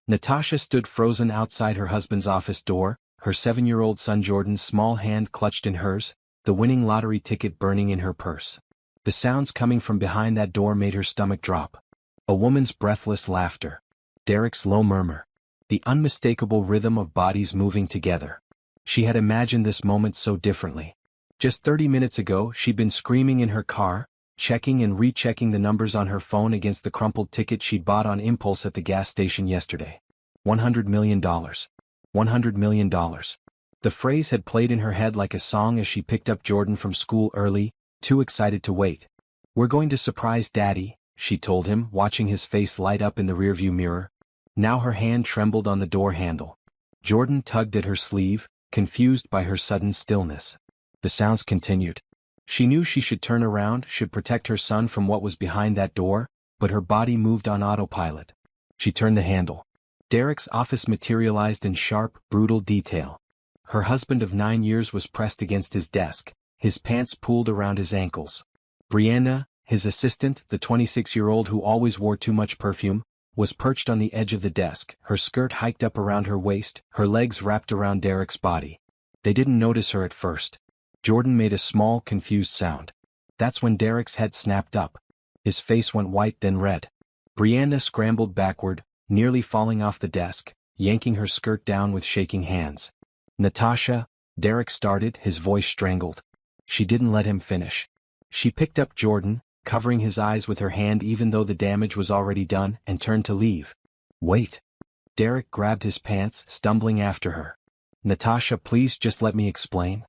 Natasha stood frozen outside her husband's office door, her 7-year-old son Jordan's small hand clutched in hers, the winning lottery ticket burning in her purse. The sounds coming from behind that door made her stomach drop. A woman's breathless laughter. Derek's low murmur. The unmistakable rhythm of bodies moving together. She had imagined this moment so differently. Just 30 minutes ago she'd been screaming in her car, checking and rechecking the numbers on her phone against the crumpled ticket she'd bought on impulse at the gas station yesterday. $100 million. $100 million. The phrase had played in her head like a song as she picked up Jordan from school early, too excited to wait. "We're going to surprise Daddy," she told him, watching his face light up in the rearview mirror. Now her hand trembled on the door handle. Jordan tugged at her sleeve, confused by her sudden stillness. The sounds continued. She knew she should turn around, should protect her son from what was behind that door, but her body moved on autopilot. She turned the handle. Derek's office materialized in sharp, brutal detail. Her husband of 9 years was pressed against his desk, his pants pulled around his ankles. Brianna, his assistant, the 26-year-old who always wore too much perfume, was perched on the edge of the desk, her skirt hiked up around her waist, her legs wrapped around Derek's body. They didn't notice her at first. Jordan made a small, confused sound. That's when Derek's head snapped up. His face went white then red. Brianna scrambled backward, nearly falling off the desk, yanking her skirt down with shaking hands. "Natasha," Derek started, his voice strangled. She didn't let him finish. She picked up Jordan, covering his eyes with her hand even though the damage was already done, and turned to leave. "Wait." Derek grabbed his pants, stumbling after her. "Natasha, please just let me explain."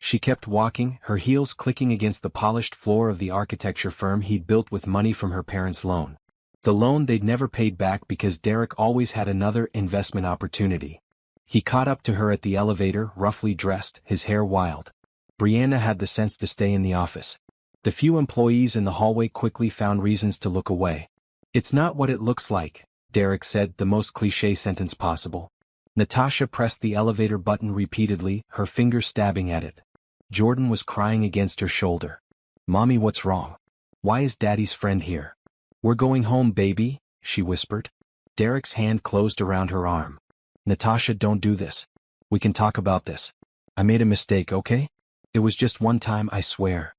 She kept walking, her heels clicking against the polished floor of the architecture firm he'd built with money from her parents' loan. The loan they'd never paid back because Derek always had another investment opportunity. He caught up to her at the elevator, roughly dressed, his hair wild. Brianna had the sense to stay in the office. The few employees in the hallway quickly found reasons to look away. "It's not what it looks like," Derek said, the most cliché sentence possible. Natasha pressed the elevator button repeatedly, her fingers stabbing at it. Jordan was crying against her shoulder. "Mommy, what's wrong? Why is Daddy's friend here?" "We're going home, baby," she whispered. Derek's hand closed around her arm. "Natasha, don't do this. We can talk about this. I made a mistake, okay? It was just one time, I swear."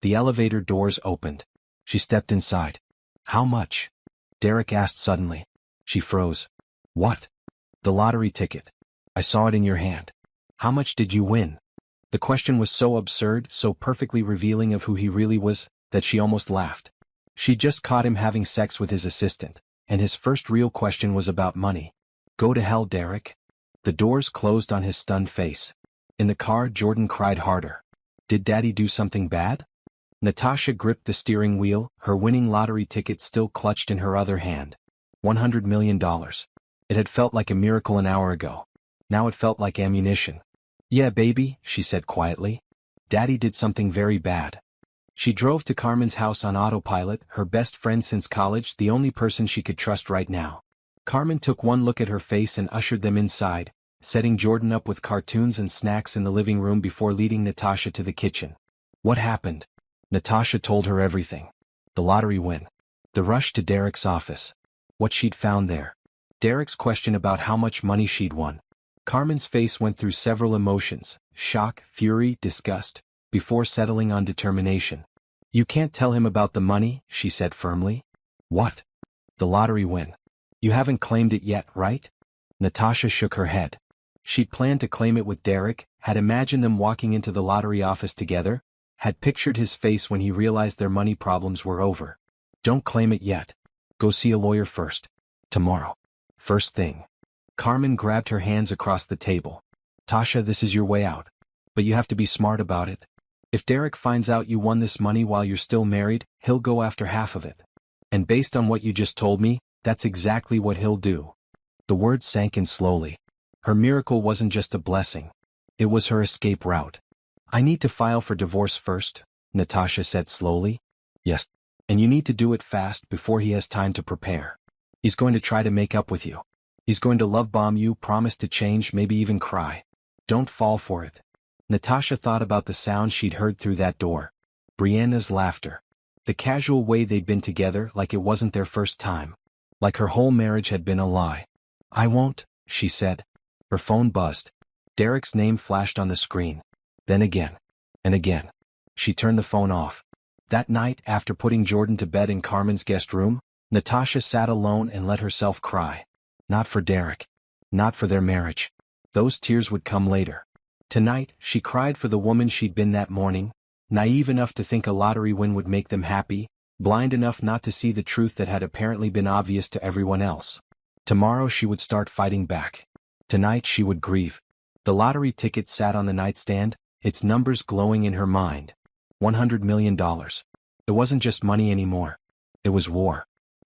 The elevator doors opened. She stepped inside. "How much?" Derek asked suddenly. She froze. "What?" "The lottery ticket. I saw it in your hand. How much did you win?" The question was so absurd, so perfectly revealing of who he really was, that she almost laughed. She'd just caught him having sex with his assistant, and his first real question was about money. "Go to hell, Derek." The doors closed on his stunned face. In the car, Jordan cried harder. "Did Daddy do something bad?" Natasha gripped the steering wheel, her winning lottery ticket still clutched in her other hand. $100 million. It had felt like a miracle an hour ago. Now it felt like ammunition. "Yeah, baby," she said quietly. "Daddy did something very bad." She drove to Carmen's house on autopilot, her best friend since college, the only person she could trust right now. Carmen took one look at her face and ushered them inside, setting Jordan up with cartoons and snacks in the living room before leading Natasha to the kitchen. What happened? Natasha told her everything. The lottery win. The rush to Derek's office. What she'd found there. Derek's question about how much money she'd won. Carmen's face went through several emotions, shock, fury, disgust, before settling on determination. "You can't tell him about the money," she said firmly. "What?" "The lottery win. You haven't claimed it yet, right?" Natasha shook her head. She'd planned to claim it with Derek, had imagined them walking into the lottery office together, had pictured his face when he realized their money problems were over. "Don't claim it yet. Go see a lawyer first. Tomorrow. First thing." Carmen grabbed her hands across the table. "Tasha, this is your way out. But you have to be smart about it. If Derek finds out you won this money while you're still married, he'll go after half of it. And based on what you just told me, that's exactly what he'll do." The words sank in slowly. Her miracle wasn't just a blessing. It was her escape route. "I need to file for divorce first," Natasha said slowly. "Yes. And you need to do it fast before he has time to prepare. He's going to try to make up with you. He's going to love bomb you, promise to change, maybe even cry. Don't fall for it." Natasha thought about the sound she'd heard through that door. Brianna's laughter. The casual way they'd been together, like it wasn't their first time. Like her whole marriage had been a lie. I won't, she said. Her phone buzzed. Derek's name flashed on the screen. Then again. And again. She turned the phone off. That night, after putting Jordan to bed in Carmen's guest room, Natasha sat alone and let herself cry. Not for Derek. Not for their marriage. Those tears would come later. Tonight, she cried for the woman she'd been that morning, naive enough to think a lottery win would make them happy, blind enough not to see the truth that had apparently been obvious to everyone else. Tomorrow she would start fighting back. Tonight she would grieve. The lottery ticket sat on the nightstand, its numbers glowing in her mind. $100 million. It wasn't just money anymore. It was war.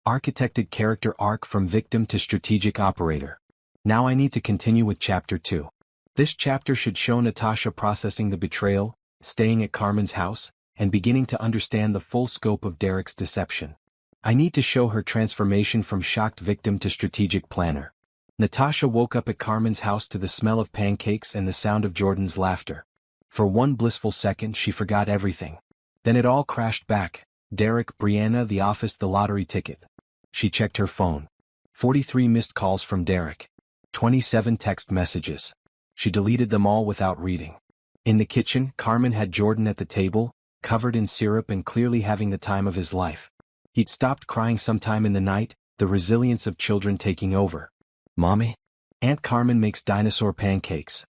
Architected character arc from victim to strategic operator. Now I need to continue with chapter 2. This chapter should show Natasha processing the betrayal, staying at Carmen's house, and beginning to understand the full scope of Derek's deception. I need to show her transformation from shocked victim to strategic planner. Natasha woke up at Carmen's house to the smell of pancakes and the sound of Jordan's laughter. For one blissful second she forgot everything. Then it all crashed back. Derek, Brianna, the office, the lottery ticket. She checked her phone. 43 missed calls from Derek. 27 text messages. She deleted them all without reading. In the kitchen, Carmen had Jordan at the table, covered in syrup and clearly having the time of his life. He'd stopped crying sometime in the night, the resilience of children taking over. Mommy? Aunt Carmen makes dinosaur pancakes.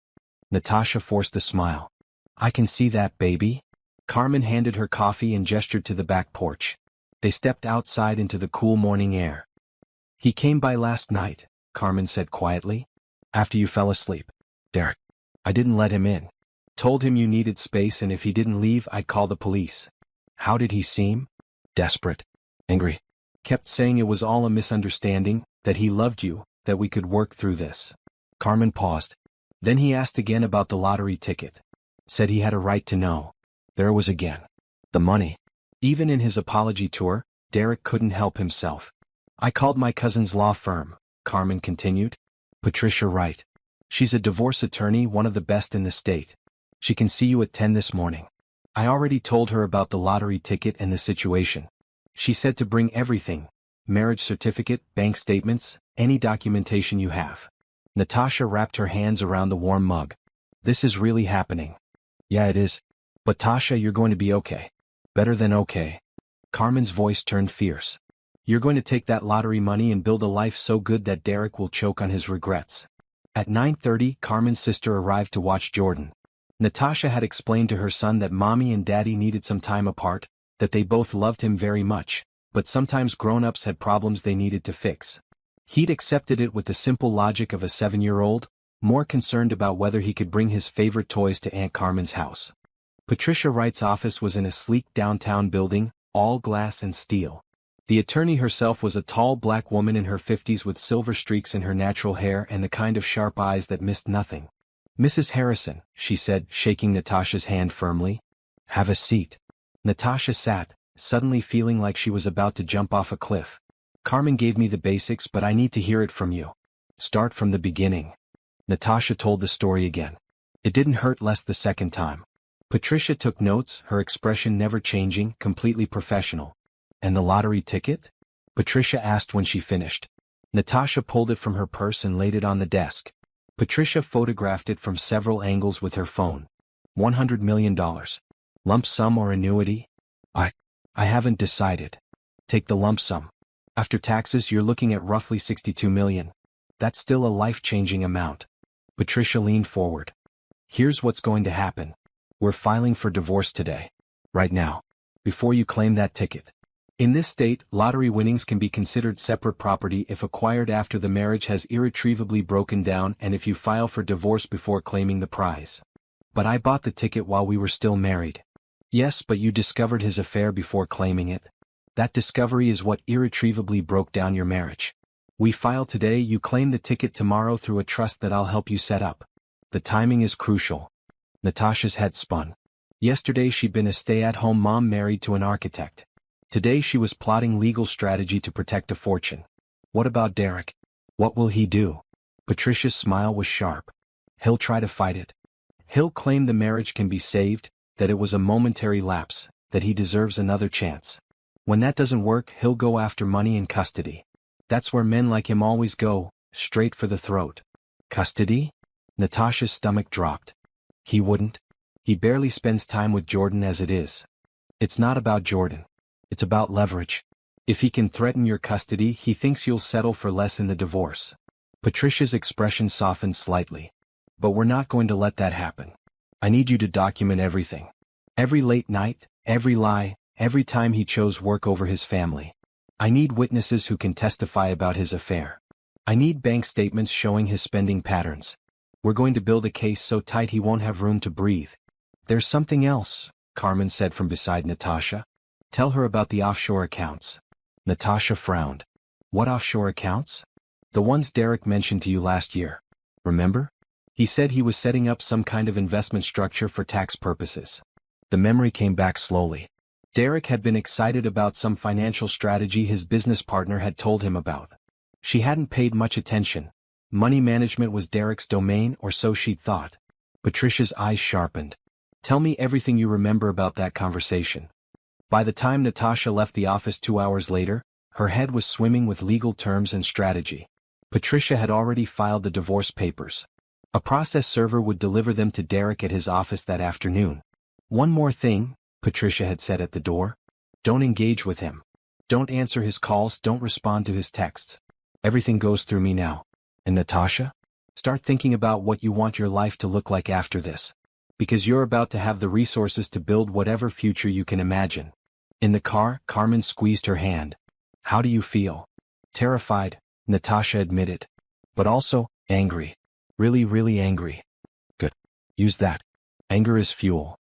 Natasha forced a smile. I can see that, baby. Carmen handed her coffee and gestured to the back porch. They stepped outside into the cool morning air. He came by last night, Carmen said quietly. After you fell asleep. Derek. I didn't let him in. Told him you needed space and if he didn't leave I'd call the police. How did he seem? Desperate. Angry. Kept saying it was all a misunderstanding, that he loved you, that we could work through this. Carmen paused. Then he asked again about the lottery ticket. Said he had a right to know. There it was again. The money. Even in his apology tour, Derek couldn't help himself. I called my cousin's law firm, Carmen continued. Patricia Wright. She's a divorce attorney, one of the best in the state. She can see you at 10 this morning. I already told her about the lottery ticket and the situation. She said to bring everything. Marriage certificate, bank statements, any documentation you have. Natasha wrapped her hands around the warm mug. This is really happening. Yeah, it is. But Tasha, you're going to be okay. Better than okay. Carmen's voice turned fierce. You're going to take that lottery money and build a life so good that Derek will choke on his regrets. At 9:30, Carmen's sister arrived to watch Jordan. Natasha had explained to her son that mommy and daddy needed some time apart, that they both loved him very much, but sometimes grown-ups had problems they needed to fix. He'd accepted it with the simple logic of a 7-year-old, more concerned about whether he could bring his favorite toys to Aunt Carmen's house. Patricia Wright's office was in a sleek downtown building, all glass and steel. The attorney herself was a tall black woman in her 50s with silver streaks in her natural hair and the kind of sharp eyes that missed nothing. Mrs. Harrison, she said, shaking Natasha's hand firmly. Have a seat. Natasha sat, suddenly feeling like she was about to jump off a cliff. Carmen gave me the basics, but I need to hear it from you. Start from the beginning. Natasha told the story again. It didn't hurt less the second time. Patricia took notes, her expression never changing, completely professional. And the lottery ticket? Patricia asked when she finished. Natasha pulled it from her purse and laid it on the desk. Patricia photographed it from several angles with her phone. $100 million. Lump sum or annuity? I haven't decided. Take the lump sum. After taxes you're looking at roughly $62 million. That's still a life-changing amount. Patricia leaned forward. Here's what's going to happen. We're filing for divorce today. Right now. Before you claim that ticket. In this state, lottery winnings can be considered separate property if acquired after the marriage has irretrievably broken down and if you file for divorce before claiming the prize. But I bought the ticket while we were still married. Yes, but you discovered his affair before claiming it. That discovery is what irretrievably broke down your marriage. We file today, you claim the ticket tomorrow through a trust that I'll help you set up. The timing is crucial. Natasha's head spun. Yesterday she'd been a stay-at-home mom married to an architect. Today she was plotting legal strategy to protect a fortune. What about Derek? What will he do? Patricia's smile was sharp. He'll try to fight it. He'll claim the marriage can be saved, that it was a momentary lapse, that he deserves another chance. When that doesn't work, he'll go after money and custody. That's where men like him always go, straight for the throat. Custody? Natasha's stomach dropped. He wouldn't. He barely spends time with Jordan as it is. It's not about Jordan. It's about leverage. If he can threaten your custody, he thinks you'll settle for less in the divorce. Patricia's expression softened slightly. But we're not going to let that happen. I need you to document everything. Every late night, every lie, every time he chose work over his family. I need witnesses who can testify about his affair. I need bank statements showing his spending patterns. We're going to build a case so tight he won't have room to breathe. There's something else, Carmen said from beside Natasha. Tell her about the offshore accounts. Natasha frowned. What offshore accounts? The ones Derek mentioned to you last year. Remember? He said he was setting up some kind of investment structure for tax purposes. The memory came back slowly. Derek had been excited about some financial strategy his business partner had told him about. She hadn't paid much attention. Money management was Derek's domain, or so she'd thought. Patricia's eyes sharpened. Tell me everything you remember about that conversation. By the time Natasha left the office 2 hours later, her head was swimming with legal terms and strategy. Patricia had already filed the divorce papers. A process server would deliver them to Derek at his office that afternoon. One more thing, Patricia had said at the door. Don't engage with him. Don't answer his calls, don't respond to his texts. Everything goes through me now. And Natasha? Start thinking about what you want your life to look like after this. Because you're about to have the resources to build whatever future you can imagine. In the car, Carmen squeezed her hand. How do you feel? Terrified, Natasha admitted. But also, angry. Really, really angry. Good. Use that. Anger is fuel.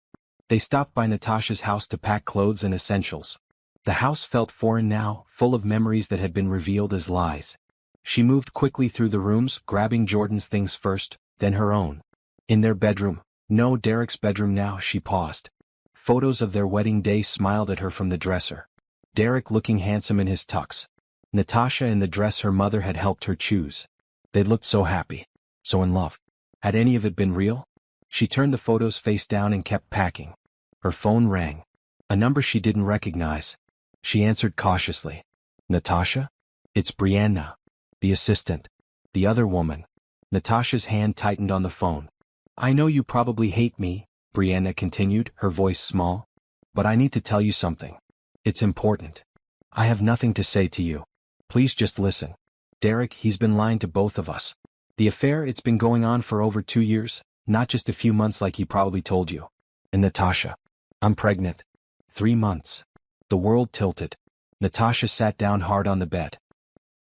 They stopped by Natasha's house to pack clothes and essentials. The house felt foreign now, full of memories that had been revealed as lies. She moved quickly through the rooms, grabbing Jordan's things first, then her own. In their bedroom. No, Derek's bedroom now, she paused. Photos of their wedding day smiled at her from the dresser. Derek looking handsome in his tux. Natasha in the dress her mother had helped her choose. They looked so happy. So in love. Had any of it been real? She turned the photos face down and kept packing. Her phone rang. A number she didn't recognize. She answered cautiously. Natasha? It's Brianna. The assistant. The other woman. Natasha's hand tightened on the phone. I know you probably hate me, Brianna continued, her voice small. But I need to tell you something. It's important. I have nothing to say to you. Please just listen. Derek, he's been lying to both of us. The affair, it's been going on for over 2 years, not just a few months like he probably told you. And Natasha. I'm pregnant. 3 months. The world tilted. Natasha sat down hard on the bed.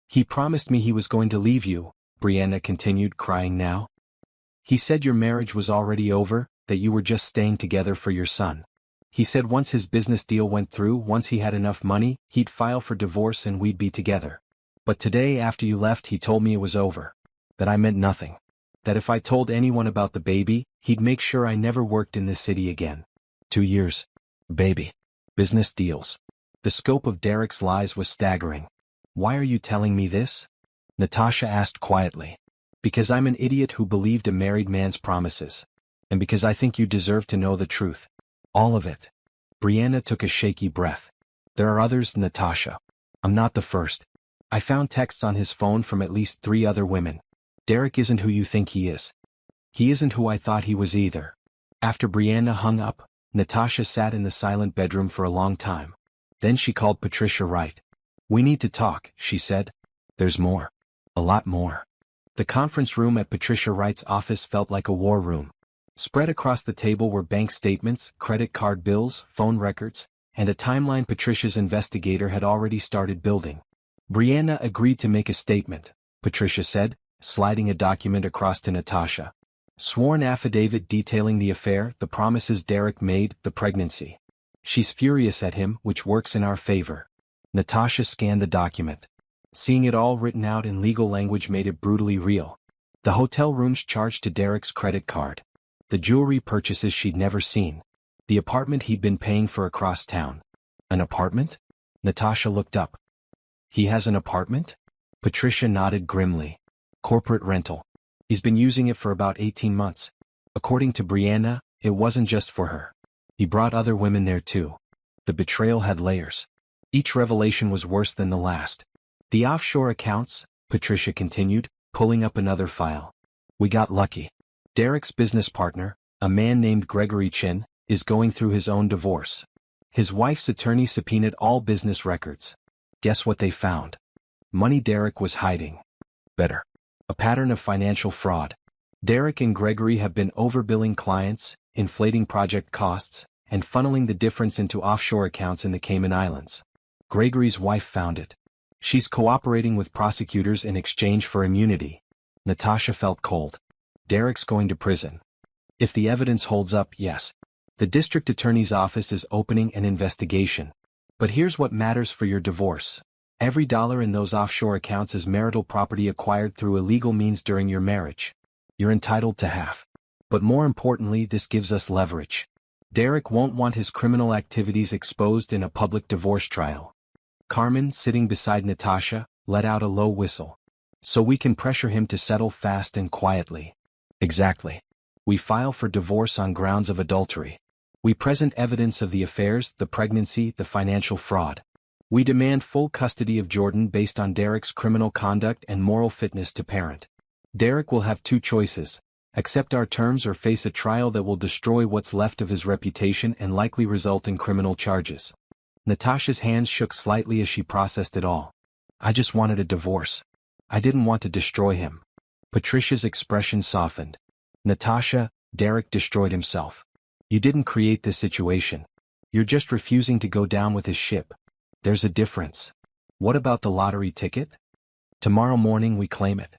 He promised me he was going to leave you, Brianna continued, crying now. He said your marriage was already over, that you were just staying together for your son. He said once his business deal went through, once he had enough money, he'd file for divorce and we'd be together. But today after you left he told me it was over. That I meant nothing. That if I told anyone about the baby, he'd make sure I never worked in this city again. 2 years. Baby. Business deals. The scope of Derek's lies was staggering. Why are you telling me this? Natasha asked quietly. Because I'm an idiot who believed a married man's promises. And because I think you deserve to know the truth. All of it. Brianna took a shaky breath. There are others, Natasha. I'm not the first. I found texts on his phone from at least 3 other women. Derek isn't who you think he is. He isn't who I thought he was either. After Brianna hung up, Natasha sat in the silent bedroom for a long time. Then she called Patricia Wright. We need to talk, she said. There's more. A lot more. The conference room at Patricia Wright's office felt like a war room. Spread across the table were bank statements, credit card bills, phone records, and a timeline Patricia's investigator had already started building. Brianna agreed to make a statement, Patricia said, sliding a document across to Natasha. Sworn affidavit detailing the affair, the promises Derek made, the pregnancy. She's furious at him, which works in our favor. Natasha scanned the document. Seeing it all written out in legal language made it brutally real. The hotel rooms charged to Derek's credit card. The jewelry purchases she'd never seen. The apartment he'd been paying for across town. An apartment? Natasha looked up. He has an apartment? Patricia nodded grimly. Corporate rental. He's been using it for about 18 months. According to Brianna, it wasn't just for her. He brought other women there too. The betrayal had layers. Each revelation was worse than the last. The offshore accounts, Patricia continued, pulling up another file. We got lucky. Derek's business partner, a man named Gregory Chin, is going through his own divorce. His wife's attorney subpoenaed all business records. Guess what they found? Money Derek was hiding. Better. A pattern of financial fraud. Derek and Gregory have been overbilling clients, inflating project costs, and funneling the difference into offshore accounts in the Cayman Islands. Gregory's wife found it. She's cooperating with prosecutors in exchange for immunity. Natasha felt cold. Derek's going to prison. If the evidence holds up, yes. The district attorney's office is opening an investigation. But here's what matters for your divorce. Every dollar in those offshore accounts is marital property acquired through illegal means during your marriage. You're entitled to half. But more importantly, this gives us leverage. Derek won't want his criminal activities exposed in a public divorce trial. Carmen, sitting beside Natasha, let out a low whistle. So we can pressure him to settle fast and quietly. Exactly. We file for divorce on grounds of adultery. We present evidence of the affairs, the pregnancy, the financial fraud. We demand full custody of Jordan based on Derek's criminal conduct and moral fitness to parent. Derek will have two choices: accept our terms or face a trial that will destroy what's left of his reputation and likely result in criminal charges. Natasha's hands shook slightly as she processed it all. I just wanted a divorce. I didn't want to destroy him. Patricia's expression softened. Natasha, Derek destroyed himself. You didn't create this situation. You're just refusing to go down with his ship. There's a difference. What about the lottery ticket? Tomorrow morning we claim it.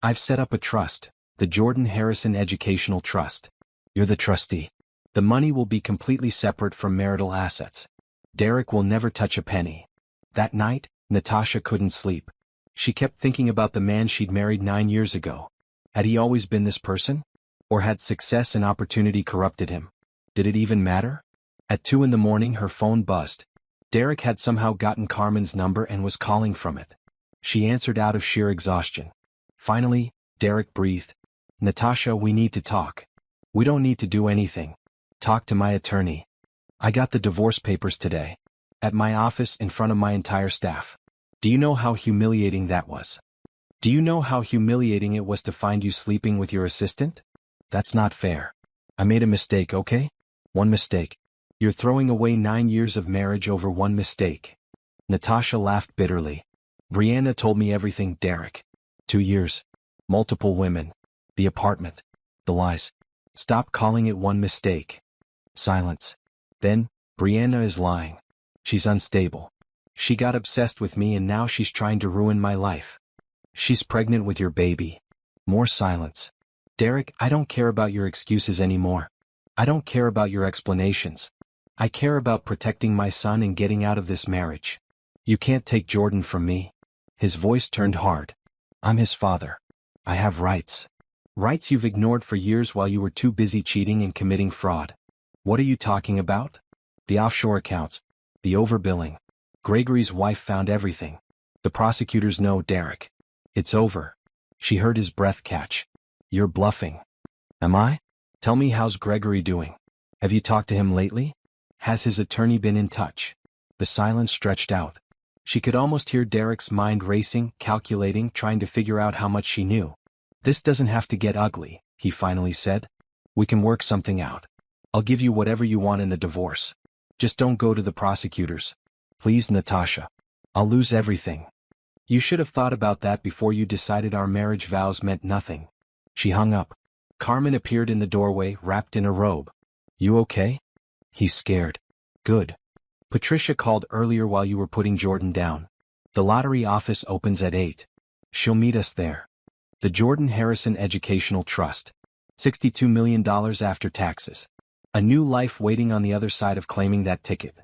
I've set up a trust, the Jordan Harrison Educational Trust. You're the trustee. The money will be completely separate from marital assets. Derek will never touch a penny. That night, Natasha couldn't sleep. She kept thinking about the man she'd married 9 years ago. Had he always been this person? Or had success and opportunity corrupted him? Did it even matter? At 2 in the morning her phone buzzed. Derek had somehow gotten Carmen's number and was calling from it. She answered out of sheer exhaustion. Finally, Derek breathed. Natasha, we need to talk. We don't need to do anything. Talk to my attorney. I got the divorce papers today. At my office in front of my entire staff. Do you know how humiliating that was? Do you know how humiliating it was to find you sleeping with your assistant? That's not fair. I made a mistake, okay? One mistake. You're throwing away 9 years of marriage over one mistake. Natasha laughed bitterly. Brianna told me everything, Derek. 2 years. Multiple women. The apartment. The lies. Stop calling it one mistake. Silence. Then, Brianna is lying. She's unstable. She got obsessed with me and now she's trying to ruin my life. She's pregnant with your baby. More silence. Derek, I don't care about your excuses anymore. I don't care about your explanations. I care about protecting my son and getting out of this marriage. You can't take Jordan from me. His voice turned hard. I'm his father. I have rights. Rights you've ignored for years while you were too busy cheating and committing fraud. What are you talking about? The offshore accounts. The overbilling. Gregory's wife found everything. The prosecutors know, Derek. It's over. She heard his breath catch. You're bluffing. Am I? Tell me, how's Gregory doing? Have you talked to him lately? Has his attorney been in touch? The silence stretched out. She could almost hear Derek's mind racing, calculating, trying to figure out how much she knew. This doesn't have to get ugly, he finally said. We can work something out. I'll give you whatever you want in the divorce. Just don't go to the prosecutors. Please, Natasha. I'll lose everything. You should have thought about that before you decided our marriage vows meant nothing. She hung up. Carmen appeared in the doorway, wrapped in a robe. You okay? He's scared. Good. Patricia called earlier while you were putting Jordan down. The lottery office opens at 8. She'll meet us there. The Jordan Harrison Educational Trust. $62 million after taxes. A new life waiting on the other side of claiming that ticket.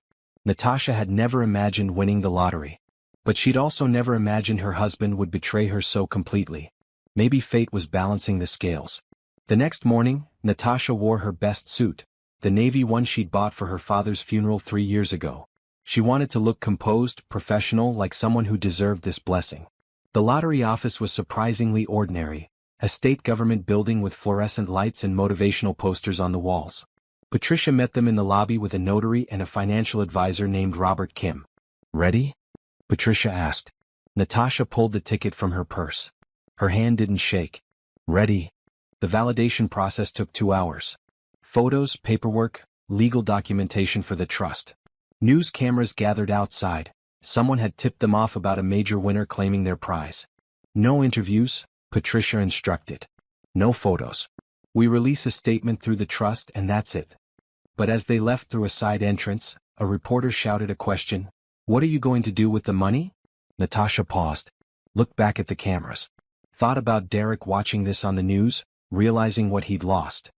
Natasha had never imagined winning the lottery. But she'd also never imagined her husband would betray her so completely. Maybe fate was balancing the scales. The next morning, Natasha wore her best suit, the navy one she'd bought for her father's funeral 3 years ago. She wanted to look composed, professional, like someone who deserved this blessing. The lottery office was surprisingly ordinary, a state government building with fluorescent lights and motivational posters on the walls. Patricia met them in the lobby with a notary and a financial advisor named Robert Kim. Ready? Patricia asked. Natasha pulled the ticket from her purse. Her hand didn't shake. Ready. The validation process took 2 hours. Photos, paperwork, legal documentation for the trust. News cameras gathered outside. Someone had tipped them off about a major winner claiming their prize. No interviews, Patricia instructed. No photos. We release a statement through the trust and that's it. But as they left through a side entrance, a reporter shouted a question. What are you going to do with the money? Natasha paused. Looked back at the cameras. Thought about Derek watching this on the news, realizing what he'd lost.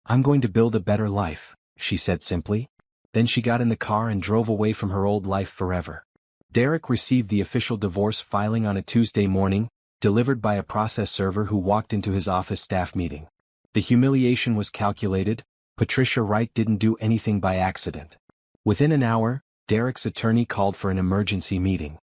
I'm going to build a better life, she said simply. Then she got in the car and drove away from her old life forever. Derek received the official divorce filing on a Tuesday morning, delivered by a process server who walked into his office staff meeting. The humiliation was calculated. Patricia Wright didn't do anything by accident. Within an hour, Derek's attorney called for an emergency meeting.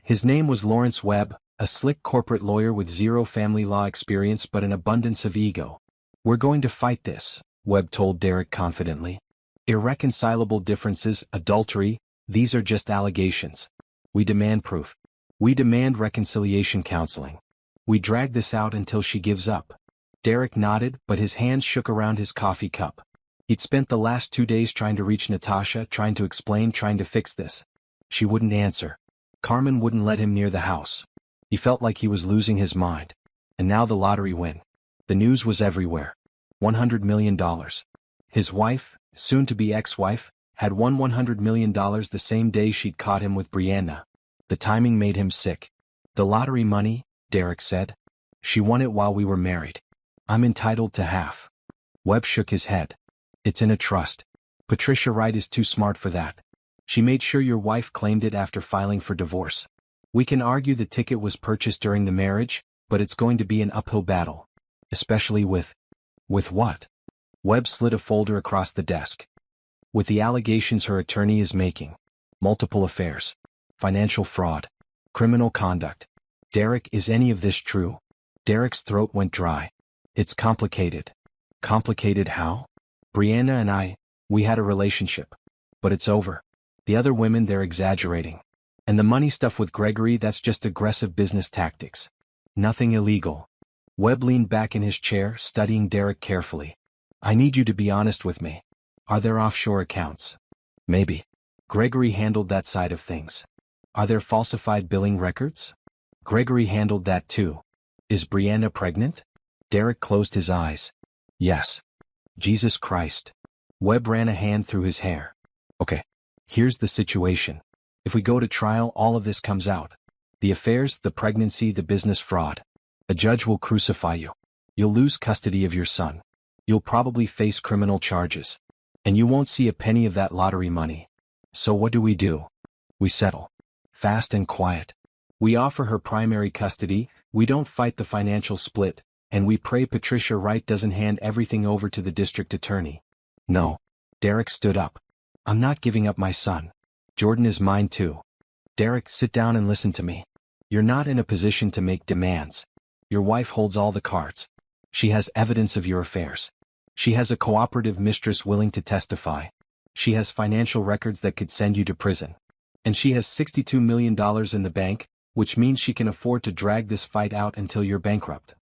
His name was Lawrence Webb, a slick corporate lawyer with zero family law experience but an abundance of ego. We're going to fight this, Webb told Derek confidently. Irreconcilable differences, adultery, these are just allegations. We demand proof. We demand reconciliation counseling. We drag this out until she gives up. Derek nodded, but his hands shook around his coffee cup. He'd spent the last 2 days trying to reach Natasha, trying to explain, trying to fix this. She wouldn't answer. Carmen wouldn't let him near the house. He felt like he was losing his mind. And now the lottery win. The news was everywhere. $100 million. His wife, soon-to-be ex-wife, had won $100 million the same day she'd caught him with Brianna. The timing made him sick. The lottery money, Derek said. She won it while we were married. I'm entitled to half. Webb shook his head. It's in a trust. Patricia Wright is too smart for that. She made sure your wife claimed it after filing for divorce. We can argue the ticket was purchased during the marriage, but it's going to be an uphill battle. Especially with what? Webb slid a folder across the desk. With the allegations her attorney is making. Multiple affairs. Financial fraud. Criminal conduct. Derek, is any of this true? Derek's throat went dry. It's complicated. Complicated how? Brianna and we had a relationship. But it's over. The other women, they're exaggerating. And the money stuff with Gregory, that's just aggressive business tactics. Nothing illegal. Webb leaned back in his chair, studying Derek carefully. I need you to be honest with me. Are there offshore accounts? Maybe. Gregory handled that side of things. Are there falsified billing records? Gregory handled that too. Is Brianna pregnant? Derek closed his eyes. Yes. Jesus Christ. Webb ran a hand through his hair. Okay. Here's the situation. If we go to trial, all of this comes out. The affairs, the pregnancy, the business fraud. A judge will crucify you. You'll lose custody of your son. You'll probably face criminal charges. And you won't see a penny of that lottery money. So what do? We settle. Fast and quiet. We offer her primary custody, we don't fight the financial split, and we pray Patricia Wright doesn't hand everything over to the district attorney. No. Derek stood up. I'm not giving up my son. Jordan is mine too. Derek, sit down and listen to me. You're not in a position to make demands. Your wife holds all the cards. She has evidence of your affairs. She has a cooperative mistress willing to testify. She has financial records that could send you to prison. And she has $62 million in the bank, which means she can afford to drag this fight out until you're bankrupt.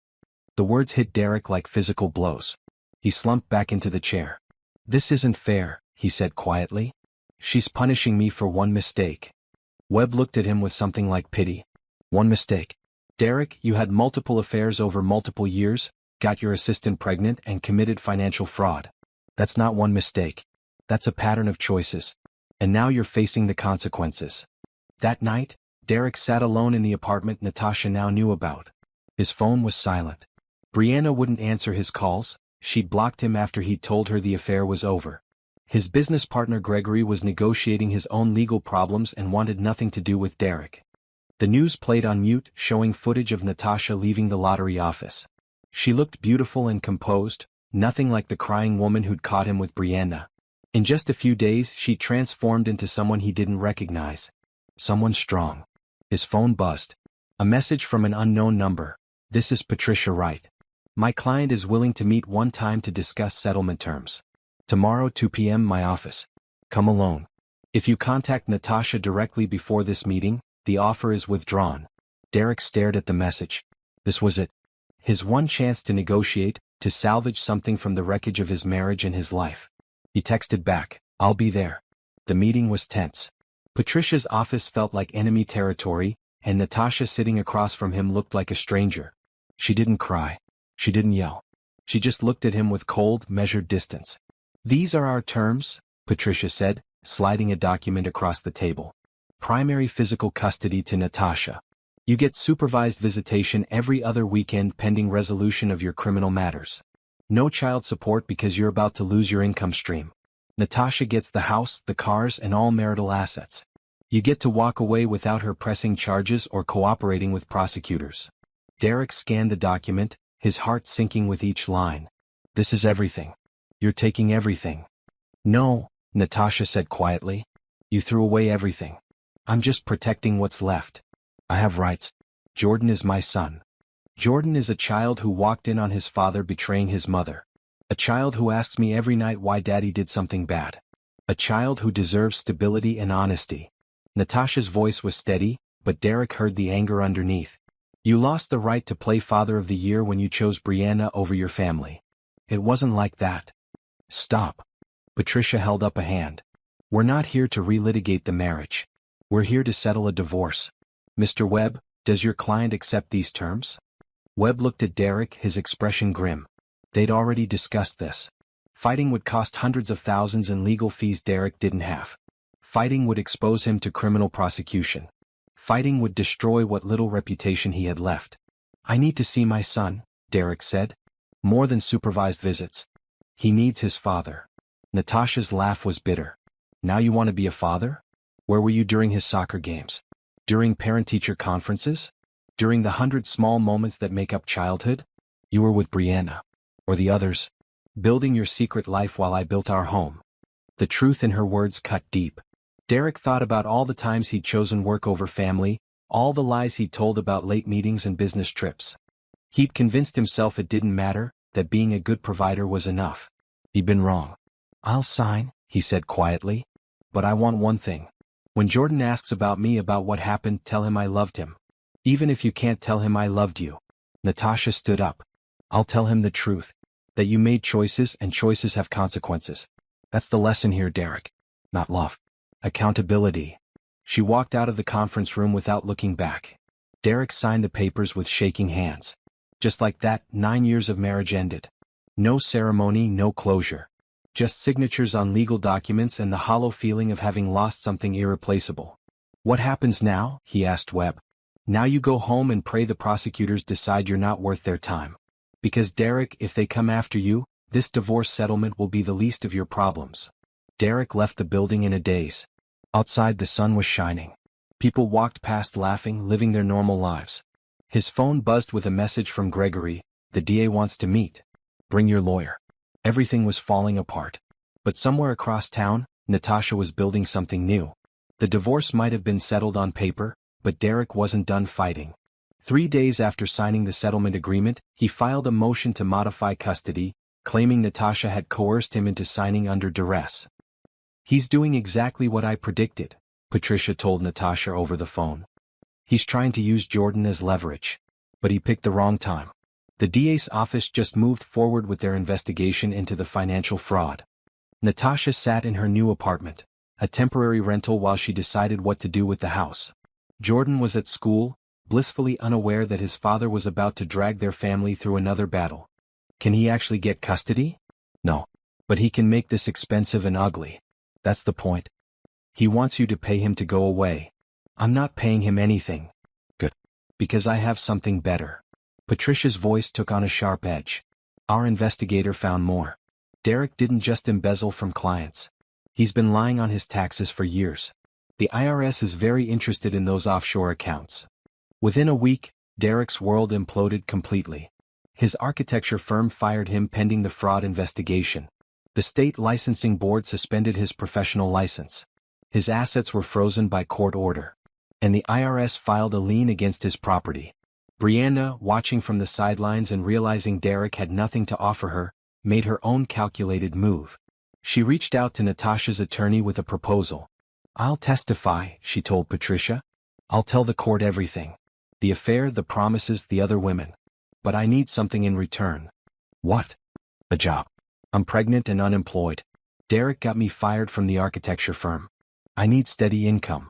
The words hit Derek like physical blows. He slumped back into the chair. This isn't fair, he said quietly. She's punishing me for one mistake. Webb looked at him with something like pity. One mistake. Derek, you had multiple affairs over multiple years, got your assistant pregnant and committed financial fraud. That's not one mistake. That's a pattern of choices. And now you're facing the consequences. That night, Derek sat alone in the apartment Natasha now knew about. His phone was silent. Brianna wouldn't answer his calls. She'd blocked him after he'd told her the affair was over. His business partner Gregory was negotiating his own legal problems and wanted nothing to do with Derek. The news played on mute, showing footage of Natasha leaving the lottery office. She looked beautiful and composed, nothing like the crying woman who'd caught him with Brianna. In just a few days, she transformed into someone he didn't recognize. Someone strong. His phone buzzed. A message from an unknown number. This is Patricia Wright. My client is willing to meet one time to discuss settlement terms. Tomorrow 2 p.m. my office. Come alone. If you contact Natasha directly before this meeting, the offer is withdrawn. Derek stared at the message. This was it. His one chance to negotiate, to salvage something from the wreckage of his marriage and his life. He texted back, "I'll be there." The meeting was tense. Patricia's office felt like enemy territory, and Natasha sitting across from him looked like a stranger. She didn't cry. She didn't yell. She just looked at him with cold, measured distance. "These are our terms," Patricia said, sliding a document across the table. Primary physical custody to Natasha. You get supervised visitation every other weekend pending resolution of your criminal matters. No child support because you're about to lose your income stream. Natasha gets the house, the cars, and all marital assets. You get to walk away without her pressing charges or cooperating with prosecutors. Derek scanned the document, his heart sinking with each line. "This is everything. You're taking everything." "No," Natasha said quietly. "You threw away everything. I'm just protecting what's left. I have rights. Jordan is my son. Jordan is a child who walked in on his father betraying his mother. A child who asks me every night why daddy did something bad. A child who deserves stability and honesty." Natasha's voice was steady, but Derek heard the anger underneath. "You lost the right to play Father of the Year when you chose Brianna over your family. It wasn't like that." "Stop." Patricia held up a hand. "We're not here to relitigate the marriage. We're here to settle a divorce. Mr. Webb, does your client accept these terms?" Webb looked at Derek, his expression grim. They'd already discussed this. Fighting would cost hundreds of thousands in legal fees Derek didn't have. Fighting would expose him to criminal prosecution. Fighting would destroy what little reputation he had left. "I need to see my son," Derek said. "More than supervised visits. He needs his father." Natasha's laugh was bitter. "Now you want to be a father? Where were you during his soccer games? During parent-teacher conferences? During the 100 small moments that make up childhood? You were with Brianna. Or the others. Building your secret life while I built our home." The truth in her words cut deep. Derek thought about all the times he'd chosen work over family, all the lies he'd told about late meetings and business trips. He'd convinced himself it didn't matter, that being a good provider was enough. He'd been wrong. "I'll sign," he said quietly. "But I want one thing. When Jordan asks about me, about what happened, tell him I loved him. Even if you can't tell him I loved you." Natasha stood up. "I'll tell him the truth. That you made choices and choices have consequences. That's the lesson here, Derek. Not love. Accountability." She walked out of the conference room without looking back. Derek signed the papers with shaking hands. Just like that, 9 years of marriage ended. No ceremony, no closure. Just signatures on legal documents and the hollow feeling of having lost something irreplaceable. "What happens now?" he asked Webb. "Now you go home and pray the prosecutors decide you're not worth their time. Because Derek, if they come after you, this divorce settlement will be the least of your problems." Derek left the building in a daze. Outside the sun was shining. People walked past laughing, living their normal lives. His phone buzzed with a message from Gregory. "The DA wants to meet. Bring your lawyer." Everything was falling apart. But somewhere across town, Natasha was building something new. The divorce might have been settled on paper, but Derek wasn't done fighting. 3 days after signing the settlement agreement, he filed a motion to modify custody, claiming Natasha had coerced him into signing under duress. "He's doing exactly what I predicted," Patricia told Natasha over the phone. "He's trying to use Jordan as leverage. But he picked the wrong time." The DA's office just moved forward with their investigation into the financial fraud. Natasha sat in her new apartment, a temporary rental, while she decided what to do with the house. Jordan was at school, blissfully unaware that his father was about to drag their family through another battle. Can he actually get custody? No. But he can make this expensive and ugly. That's the point. He wants you to pay him to go away. I'm not paying him anything. Good. Because I have something better. Patricia's voice took on a sharp edge. Our investigator found more. Derek didn't just embezzle from clients. He's been lying on his taxes for years. The IRS is very interested in those offshore accounts. Within a week, Derek's world imploded completely. His architecture firm fired him pending the fraud investigation. The state licensing board suspended his professional license. His assets were frozen by court order. And the IRS filed a lien against his property. Brianna, watching from the sidelines and realizing Derek had nothing to offer her, made her own calculated move. She reached out to Natasha's attorney with a proposal. "I'll testify," she told Patricia. "I'll tell the court everything. The affair, the promises, the other women. But I need something in return. What? A job. I'm pregnant and unemployed. Derek got me fired from the architecture firm. I need steady income.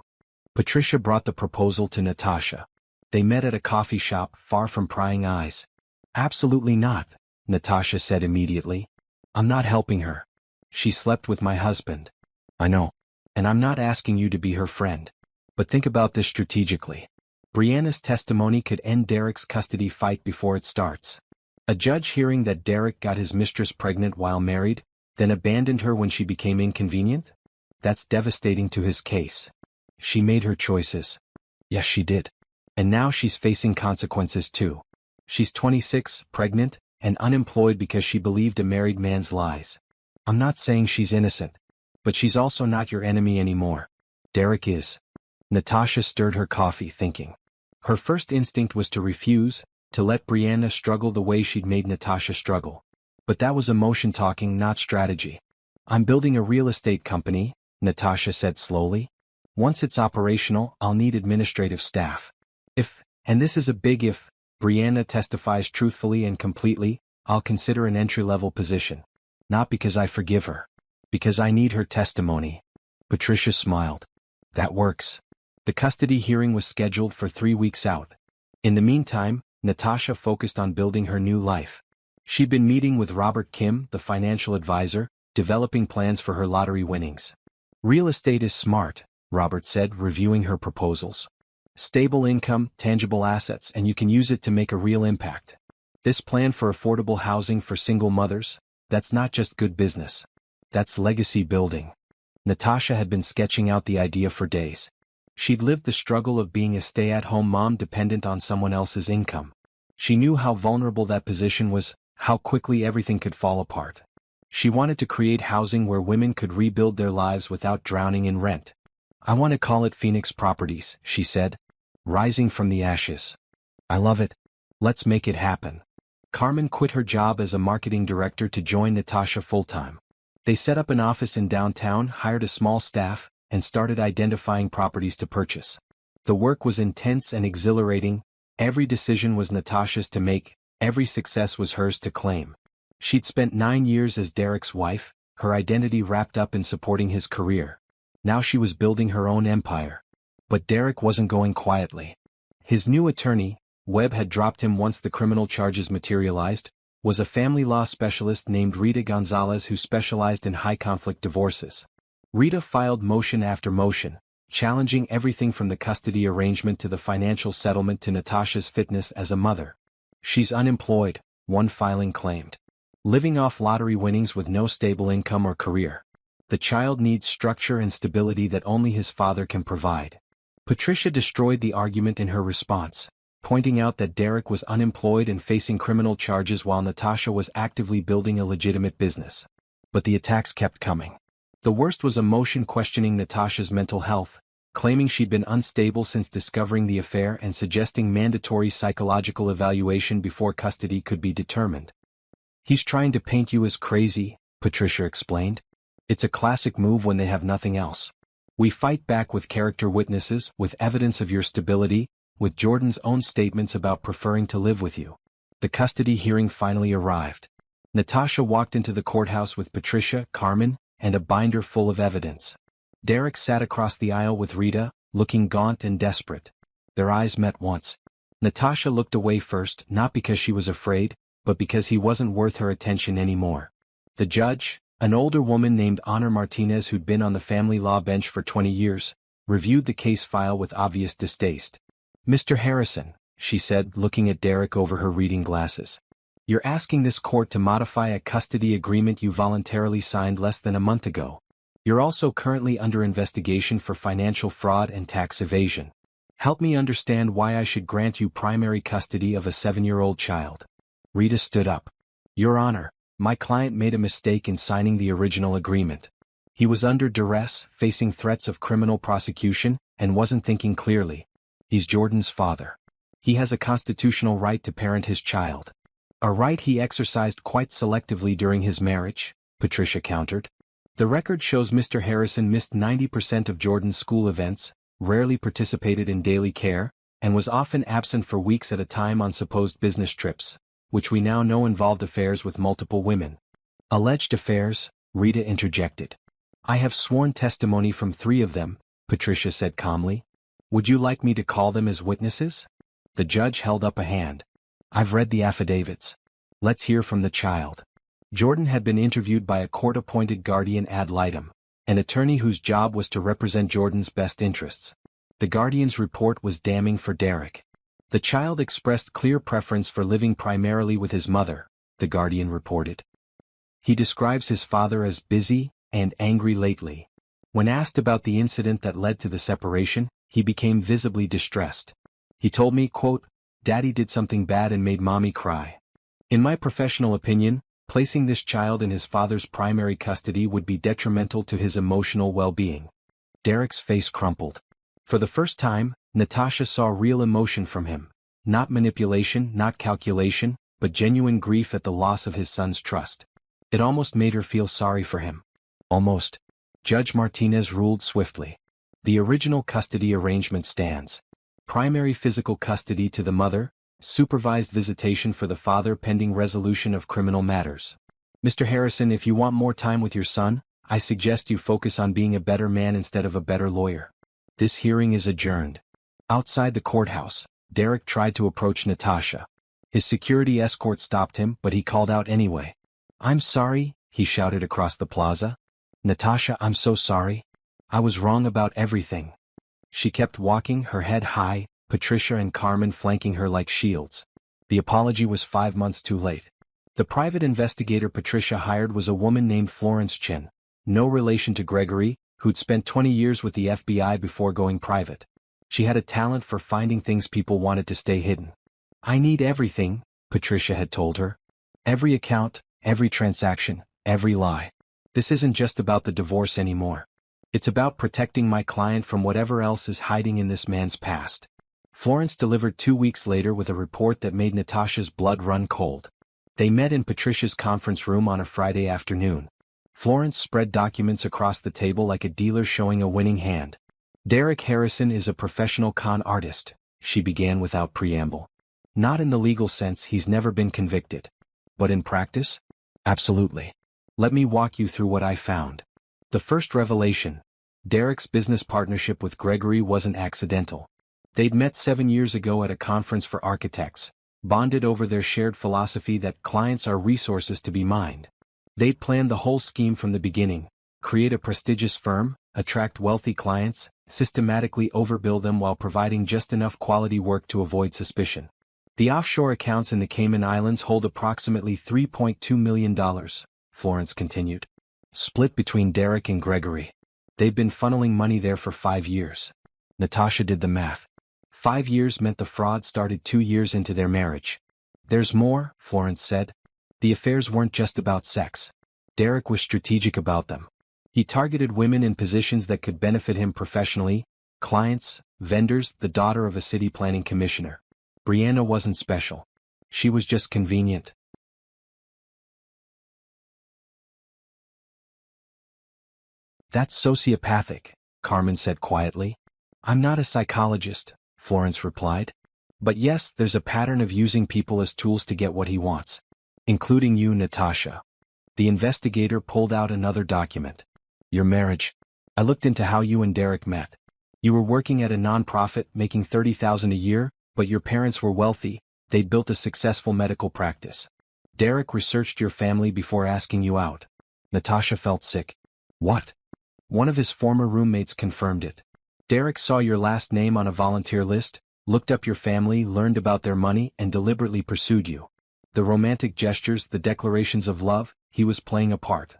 Patricia brought the proposal to Natasha. They met at a coffee shop, far from prying eyes. Absolutely not, Natasha said immediately. I'm not helping her. She slept with my husband. I know. And I'm not asking you to be her friend. But think about this strategically. Brianna's testimony could end Derek's custody fight before it starts. A judge hearing that Derek got his mistress pregnant while married, then abandoned her when she became inconvenient? That's devastating to his case. She made her choices. Yes, she did. And now she's facing consequences too. She's 26, pregnant, and unemployed because she believed a married man's lies. I'm not saying she's innocent. But she's also not your enemy anymore. Derek is. Natasha stirred her coffee, thinking. Her first instinct was to refuse, to let Brianna struggle the way she'd made Natasha struggle. But that was emotion talking, not strategy. I'm building a real estate company, Natasha said slowly. Once it's operational, I'll need administrative staff. If, and this is a big if, Brianna testifies truthfully and completely, I'll consider an entry-level position. Not because I forgive her. Because I need her testimony. Patricia smiled. That works. The custody hearing was scheduled for 3 weeks out. In the meantime, Natasha focused on building her new life. She'd been meeting with Robert Kim, the financial advisor, developing plans for her lottery winnings. Real estate is smart, Robert said, reviewing her proposals. Stable income, tangible assets, and you can use it to make a real impact. This plan for affordable housing for single mothers, that's not just good business. That's legacy building. Natasha had been sketching out the idea for days. She'd lived the struggle of being a stay-at-home mom dependent on someone else's income. She knew how vulnerable that position was, how quickly everything could fall apart. She wanted to create housing where women could rebuild their lives without drowning in rent. I want to call it Phoenix Properties, she said. Rising from the ashes. I love it. Let's make it happen. Carmen quit her job as a marketing director to join Natasha full-time. They set up an office in downtown, hired a small staff, and started identifying properties to purchase. The work was intense and exhilarating. Every decision was Natasha's to make, every success was hers to claim. She'd spent 9 years as Derek's wife, her identity wrapped up in supporting his career. Now she was building her own empire. But Derek wasn't going quietly. His new attorney, Webb had dropped him once the criminal charges materialized, was a family law specialist named Rita Gonzalez who specialized in high-conflict divorces. Rita filed motion after motion, challenging everything from the custody arrangement to the financial settlement to Natasha's fitness as a mother. She's unemployed, one filing claimed. Living off lottery winnings with no stable income or career. The child needs structure and stability that only his father can provide. Patricia destroyed the argument in her response, pointing out that Derek was unemployed and facing criminal charges while Natasha was actively building a legitimate business. But the attacks kept coming. The worst was a motion questioning Natasha's mental health, claiming she'd been unstable since discovering the affair and suggesting mandatory psychological evaluation before custody could be determined. He's trying to paint you as crazy, Patricia explained. It's a classic move when they have nothing else. We fight back with character witnesses, with evidence of your stability, with Jordan's own statements about preferring to live with you. The custody hearing finally arrived. Natasha walked into the courthouse with Patricia, Carmen, and a binder full of evidence. Derek sat across the aisle with Rita, looking gaunt and desperate. Their eyes met once. Natasha looked away first, not because she was afraid, but because he wasn't worth her attention anymore. The judge, an older woman named Honor Martinez who'd been on the family law bench for 20 years, reviewed the case file with obvious distaste. Mr. Harrison, she said, looking at Derek over her reading glasses. You're asking this court to modify a custody agreement you voluntarily signed less than a month ago. You're also currently under investigation for financial fraud and tax evasion. Help me understand why I should grant you primary custody of a 7-year-old child. Rita stood up. Your Honor, my client made a mistake in signing the original agreement. He was under duress, facing threats of criminal prosecution, and wasn't thinking clearly. He's Jordan's father. He has a constitutional right to parent his child. A right he exercised quite selectively during his marriage, Patricia countered. The record shows Mr. Harrison missed 90% of Jordan's school events, rarely participated in daily care, and was often absent for weeks at a time on supposed business trips, which we now know involved affairs with multiple women. Alleged affairs, Rita interjected. I have sworn testimony from 3 of them, Patricia said calmly. Would you like me to call them as witnesses? The judge held up a hand. I've read the affidavits. Let's hear from the child. Jordan had been interviewed by a court-appointed guardian ad litem, an attorney whose job was to represent Jordan's best interests. The guardian's report was damning for Derek. The child expressed clear preference for living primarily with his mother, the guardian reported. He describes his father as busy and angry lately. When asked about the incident that led to the separation, he became visibly distressed. He told me, quote, Daddy did something bad and made Mommy cry. In my professional opinion, placing this child in his father's primary custody would be detrimental to his emotional well-being. Derek's face crumpled. For the first time, Natasha saw real emotion from him. Not manipulation, not calculation, but genuine grief at the loss of his son's trust. It almost made her feel sorry for him. Almost. Judge Martinez ruled swiftly. The original custody arrangement stands. Primary physical custody to the mother, supervised visitation for the father pending resolution of criminal matters. Mr. Harrison, if you want more time with your son, I suggest you focus on being a better man instead of a better lawyer. This hearing is adjourned. Outside the courthouse, Derek tried to approach Natasha. His security escort stopped him, but he called out anyway. I'm sorry, he shouted across the plaza. Natasha, I'm so sorry. I was wrong about everything. She kept walking, her head high, Patricia and Carmen flanking her like shields. The apology was 5 months too late. The private investigator Patricia hired was a woman named Florence Chin, no relation to Gregory, who'd spent 20 years with the FBI before going private. She had a talent for finding things people wanted to stay hidden. I need everything, Patricia had told her. Every account, every transaction, every lie. This isn't just about the divorce anymore. It's about protecting my client from whatever else is hiding in this man's past. Florence delivered 2 weeks later with a report that made Natasha's blood run cold. They met in Patricia's conference room on a Friday afternoon. Florence spread documents across the table like a dealer showing a winning hand. Derek Harrison is a professional con artist, she began without preamble. Not in the legal sense, he's never been convicted. But in practice? Absolutely. Let me walk you through what I found. The first revelation: Derek's business partnership with Gregory wasn't accidental. They'd met 7 years ago at a conference for architects, bonded over their shared philosophy that clients are resources to be mined. They'd planned the whole scheme from the beginning: create a prestigious firm, attract wealthy clients, systematically overbill them while providing just enough quality work to avoid suspicion. The offshore accounts in the Cayman Islands hold approximately $3.2 million, Florence continued. Split between Derek and Gregory. They've been funneling money there for 5 years. Natasha did the math. 5 years meant the fraud started 2 years into their marriage. There's more, Florence said. The affairs weren't just about sex. Derek was strategic about them. He targeted women in positions that could benefit him professionally: clients, vendors, the daughter of a city planning commissioner. Brianna wasn't special. She was just convenient. That's sociopathic, Carmen said quietly. I'm not a psychologist, Florence replied. But yes, there's a pattern of using people as tools to get what he wants. Including you, Natasha. The investigator pulled out another document. Your marriage. I looked into how you and Derek met. You were working at a nonprofit making $30,000 a year, but your parents were wealthy. They'd built a successful medical practice. Derek researched your family before asking you out. Natasha felt sick. What? One of his former roommates confirmed it. Derek saw your last name on a volunteer list, looked up your family, learned about their money, and deliberately pursued you. The romantic gestures, the declarations of love, he was playing a part.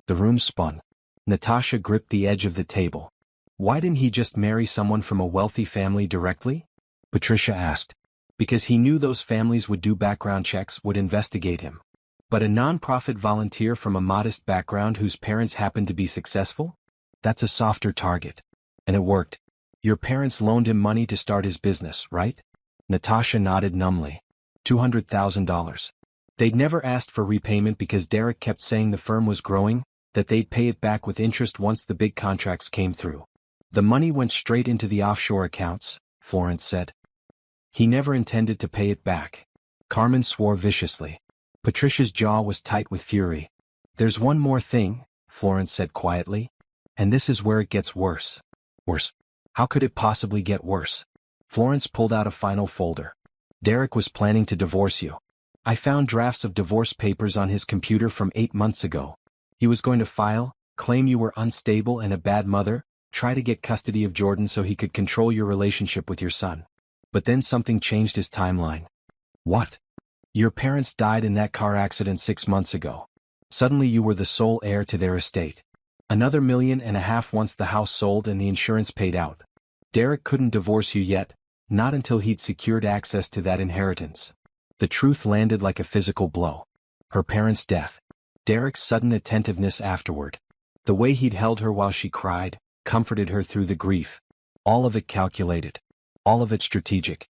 The room spun. Natasha gripped the edge of the table. Why didn't he just marry someone from a wealthy family directly? Patricia asked. Because he knew those families would do background checks, would investigate him. But a nonprofit volunteer from a modest background whose parents happened to be successful? That's a softer target. And it worked. Your parents loaned him money to start his business, right? Natasha nodded numbly. $200,000. They'd never asked for repayment because Derek kept saying the firm was growing, that they'd pay it back with interest once the big contracts came through. The money went straight into the offshore accounts, Florence said. He never intended to pay it back. Carmen swore viciously. Patricia's jaw was tight with fury. There's one more thing, Florence said quietly. And this is where it gets worse. Worse? How could it possibly get worse? Florence pulled out a final folder. Derek was planning to divorce you. I found drafts of divorce papers on his computer from 8 months ago. He was going to file, claim you were unstable and a bad mother, try to get custody of Jordan so he could control your relationship with your son. But then something changed his timeline. What? Your parents died in that car accident 6 months ago. Suddenly you were the sole heir to their estate. Another $1.5 million once the house sold and the insurance paid out. Derek couldn't divorce you yet, not until he'd secured access to that inheritance. The truth landed like a physical blow. Her parents' death. Derek's sudden attentiveness afterward. The way he'd held her while she cried, comforted her through the grief. All of it calculated. All of it strategic.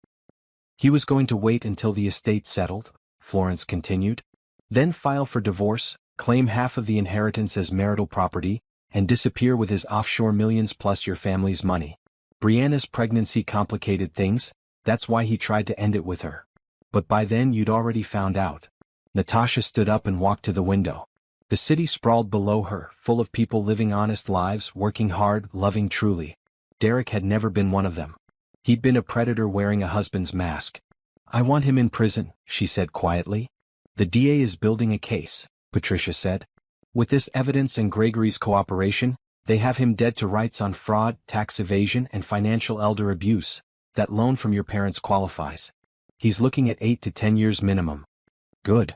He was going to wait until the estate settled, Florence continued. Then file for divorce, claim half of the inheritance as marital property, and disappear with his offshore millions plus your family's money. Brianna's pregnancy complicated things, that's why he tried to end it with her. But by then you'd already found out. Natasha stood up and walked to the window. The city sprawled below her, full of people living honest lives, working hard, loving truly. Derek had never been one of them. He'd been a predator wearing a husband's mask. I want him in prison, she said quietly. The DA is building a case, Patricia said. With this evidence and Gregory's cooperation, they have him dead to rights on fraud, tax evasion, and financial elder abuse. That loan from your parents qualifies. He's looking at 8 to 10 years minimum. Good.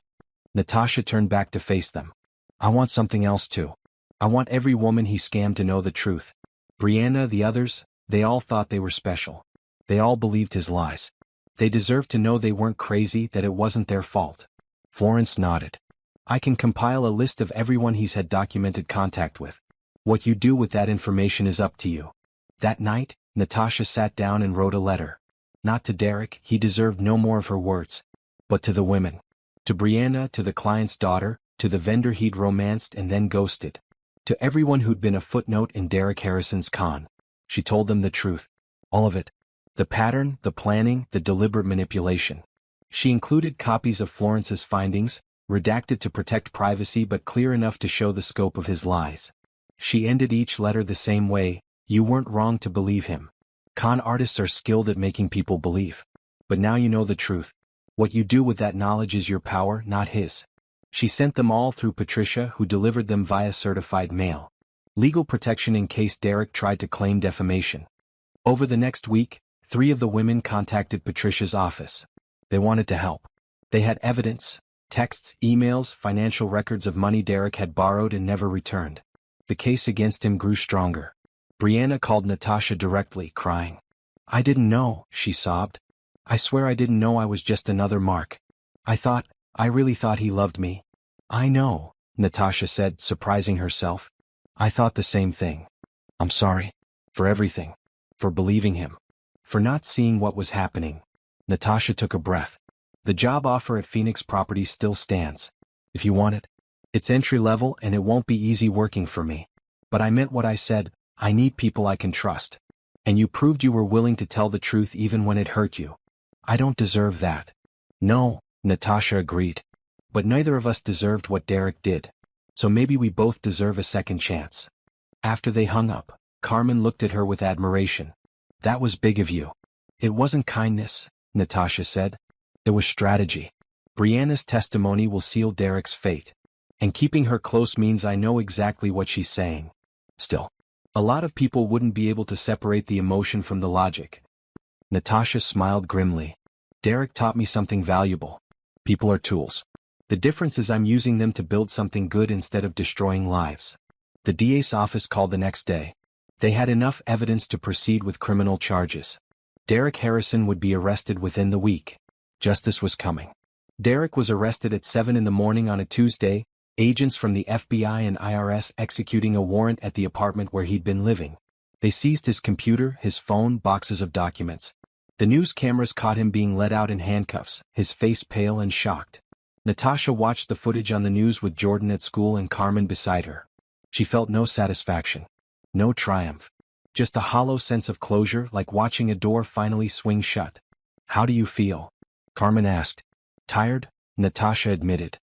Natasha turned back to face them. I want something else too. I want every woman he scammed to know the truth. Brianna, the others, they all thought they were special. They all believed his lies. They deserved to know they weren't crazy, that it wasn't their fault. Florence nodded. I can compile a list of everyone he's had documented contact with. What you do with that information is up to you. That night, Natasha sat down and wrote a letter. Not to Derek, he deserved no more of her words. But to the women. To Brianna, to the client's daughter, to the vendor he'd romanced and then ghosted. To everyone who'd been a footnote in Derek Harrison's con. She told them the truth. All of it. The pattern, the planning, the deliberate manipulation. She included copies of Florence's findings, redacted to protect privacy but clear enough to show the scope of his lies. She ended each letter the same way, you weren't wrong to believe him. Con artists are skilled at making people believe. But now you know the truth. What you do with that knowledge is your power, not his. She sent them all through Patricia, who delivered them via certified mail. Legal protection in case Derek tried to claim defamation. Over the next week, 3 of the women contacted Patricia's office. They wanted to help. They had evidence, texts, emails, financial records of money Derek had borrowed and never returned. The case against him grew stronger. Brianna called Natasha directly, crying. I didn't know, she sobbed. I swear I didn't know I was just another mark. I really thought he loved me. I know, Natasha said, surprising herself. I thought the same thing. I'm sorry. For everything. For believing him. For not seeing what was happening. Natasha took a breath. The job offer at Phoenix Properties still stands. If you want it. It's entry level and it won't be easy working for me. But I meant what I said, I need people I can trust. And you proved you were willing to tell the truth even when it hurt you. I don't deserve that. No, Natasha agreed. But neither of us deserved what Derek did. So maybe we both deserve a second chance. After they hung up, Carmen looked at her with admiration. That was big of you. It wasn't kindness, Natasha said. It was strategy. Brianna's testimony will seal Derek's fate. And keeping her close means I know exactly what she's saying. Still, a lot of people wouldn't be able to separate the emotion from the logic. Natasha smiled grimly. Derek taught me something valuable. People are tools. The difference is I'm using them to build something good instead of destroying lives. The DA's office called the next day. They had enough evidence to proceed with criminal charges. Derek Harrison would be arrested within the week. Justice was coming. Derek was arrested at 7 in the morning on a Tuesday, agents from the FBI and IRS executing a warrant at the apartment where he'd been living. They seized his computer, his phone, boxes of documents. The news cameras caught him being led out in handcuffs, his face pale and shocked. Natasha watched the footage on the news with Jordan at school and Carmen beside her. She felt no satisfaction. No triumph. Just a hollow sense of closure, like watching a door finally swing shut. "How do you feel?" Carmen asked. "Tired," Natasha admitted.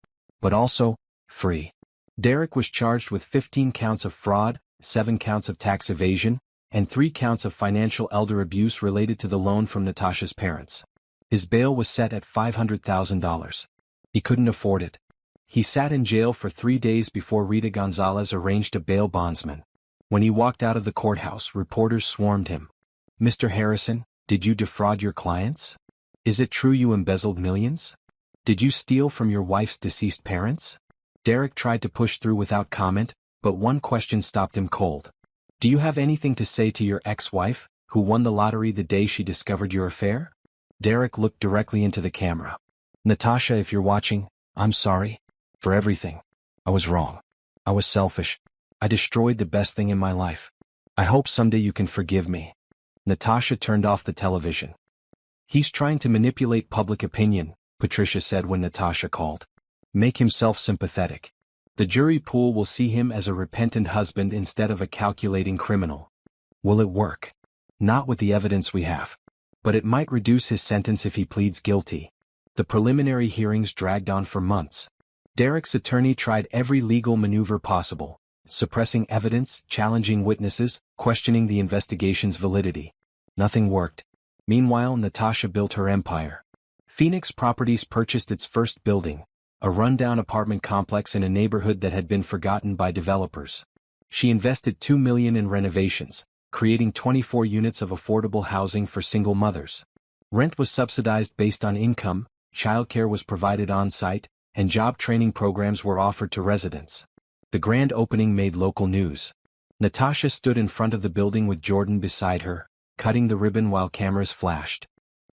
"But also, free." Derek was charged with 15 counts of fraud, 7 counts of tax evasion, and 3 counts of financial elder abuse related to the loan from Natasha's parents. His bail was set at $500,000. He couldn't afford it. He sat in jail for 3 days before Rita Gonzalez arranged a bail bondsman. When he walked out of the courthouse, reporters swarmed him. "Mr. Harrison, did you defraud your clients? Is it true you embezzled millions? Did you steal from your wife's deceased parents?" Derek tried to push through without comment, but one question stopped him cold. "Do you have anything to say to your ex-wife, who won the lottery the day she discovered your affair?" Derek looked directly into the camera. "Natasha, if you're watching, I'm sorry. For everything. I was wrong. I was selfish. I destroyed the best thing in my life. I hope someday you can forgive me." Natasha turned off the television. "He's trying to manipulate public opinion," Patricia said when Natasha called. "Make himself sympathetic. The jury pool will see him as a repentant husband instead of a calculating criminal." Will it work? Not with the evidence we have. But it might reduce his sentence if he pleads guilty. The preliminary hearings dragged on for months. Derek's attorney tried every legal maneuver possible, suppressing evidence, challenging witnesses, questioning the investigation's validity. Nothing worked. Meanwhile, Natasha built her empire. Phoenix Properties purchased its first building, a rundown apartment complex in a neighborhood that had been forgotten by developers. She invested $2 million in renovations, creating 24 units of affordable housing for single mothers. Rent was subsidized based on income, childcare was provided on-site, and job training programs were offered to residents. The grand opening made local news. Natasha stood in front of the building with Jordan beside her, cutting the ribbon while cameras flashed.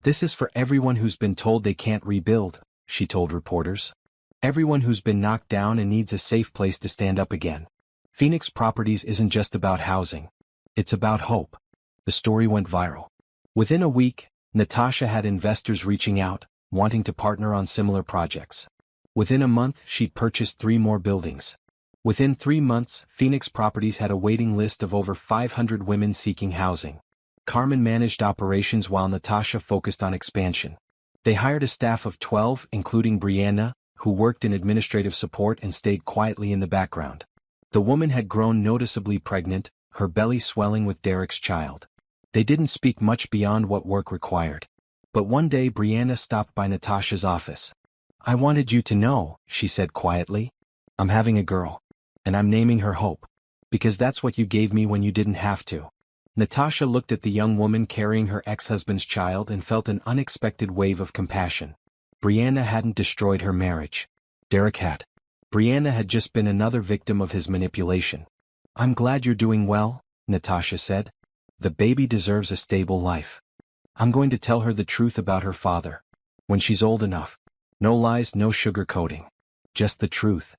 "This is for everyone who's been told they can't rebuild," she told reporters. "Everyone who's been knocked down and needs a safe place to stand up again. Phoenix Properties isn't just about housing. It's about hope." The story went viral. Within a week, Natasha had investors reaching out, wanting to partner on similar projects. Within a month, she'd purchased 3 more buildings. Within 3 months, Phoenix Properties had a waiting list of over 500 women seeking housing. Carmen managed operations while Natasha focused on expansion. They hired a staff of 12, including Brianna, who worked in administrative support and stayed quietly in the background. The woman had grown noticeably pregnant, her belly swelling with Derek's child. They didn't speak much beyond what work required. But one day Brianna stopped by Natasha's office. "I wanted you to know," she said quietly. "I'm having a girl. And I'm naming her Hope. Because that's what you gave me when you didn't have to." Natasha looked at the young woman carrying her ex-husband's child and felt an unexpected wave of compassion. Brianna hadn't destroyed her marriage. Derek had. Brianna had just been another victim of his manipulation. "I'm glad you're doing well," Natasha said. "The baby deserves a stable life. I'm going to tell her the truth about her father. When she's old enough. No lies, no sugarcoating. Just the truth."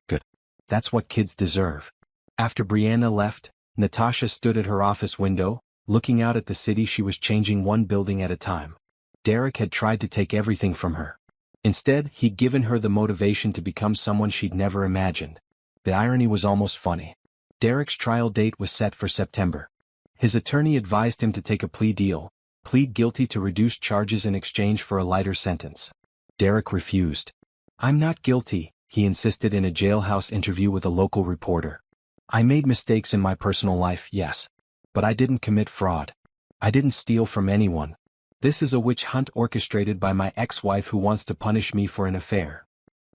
"Good. That's what kids deserve." After Brianna left, Natasha stood at her office window, looking out at the city. She was changing one building at a time. Derek had tried to take everything from her. Instead, he'd given her the motivation to become someone she'd never imagined. The irony was almost funny. Derek's trial date was set for September. His attorney advised him to take a plea deal, plead guilty to reduced charges in exchange for a lighter sentence. Derek refused. "I'm not guilty," he insisted in a jailhouse interview with a local reporter. "I made mistakes in my personal life, yes. But I didn't commit fraud. I didn't steal from anyone. This is a witch hunt orchestrated by my ex-wife who wants to punish me for an affair."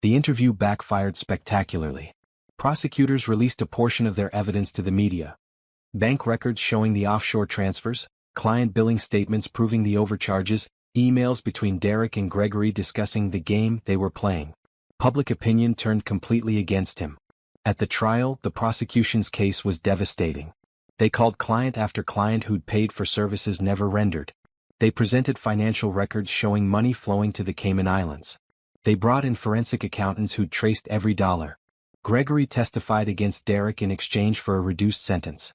The interview backfired spectacularly. Prosecutors released a portion of their evidence to the media. Bank records showing the offshore transfers, client billing statements proving the overcharges, emails between Derek and Gregory discussing the game they were playing. Public opinion turned completely against him. At the trial, the prosecution's case was devastating. They called client after client who'd paid for services never rendered. They presented financial records showing money flowing to the Cayman Islands. They brought in forensic accountants who'd traced every dollar. Gregory testified against Derek in exchange for a reduced sentence.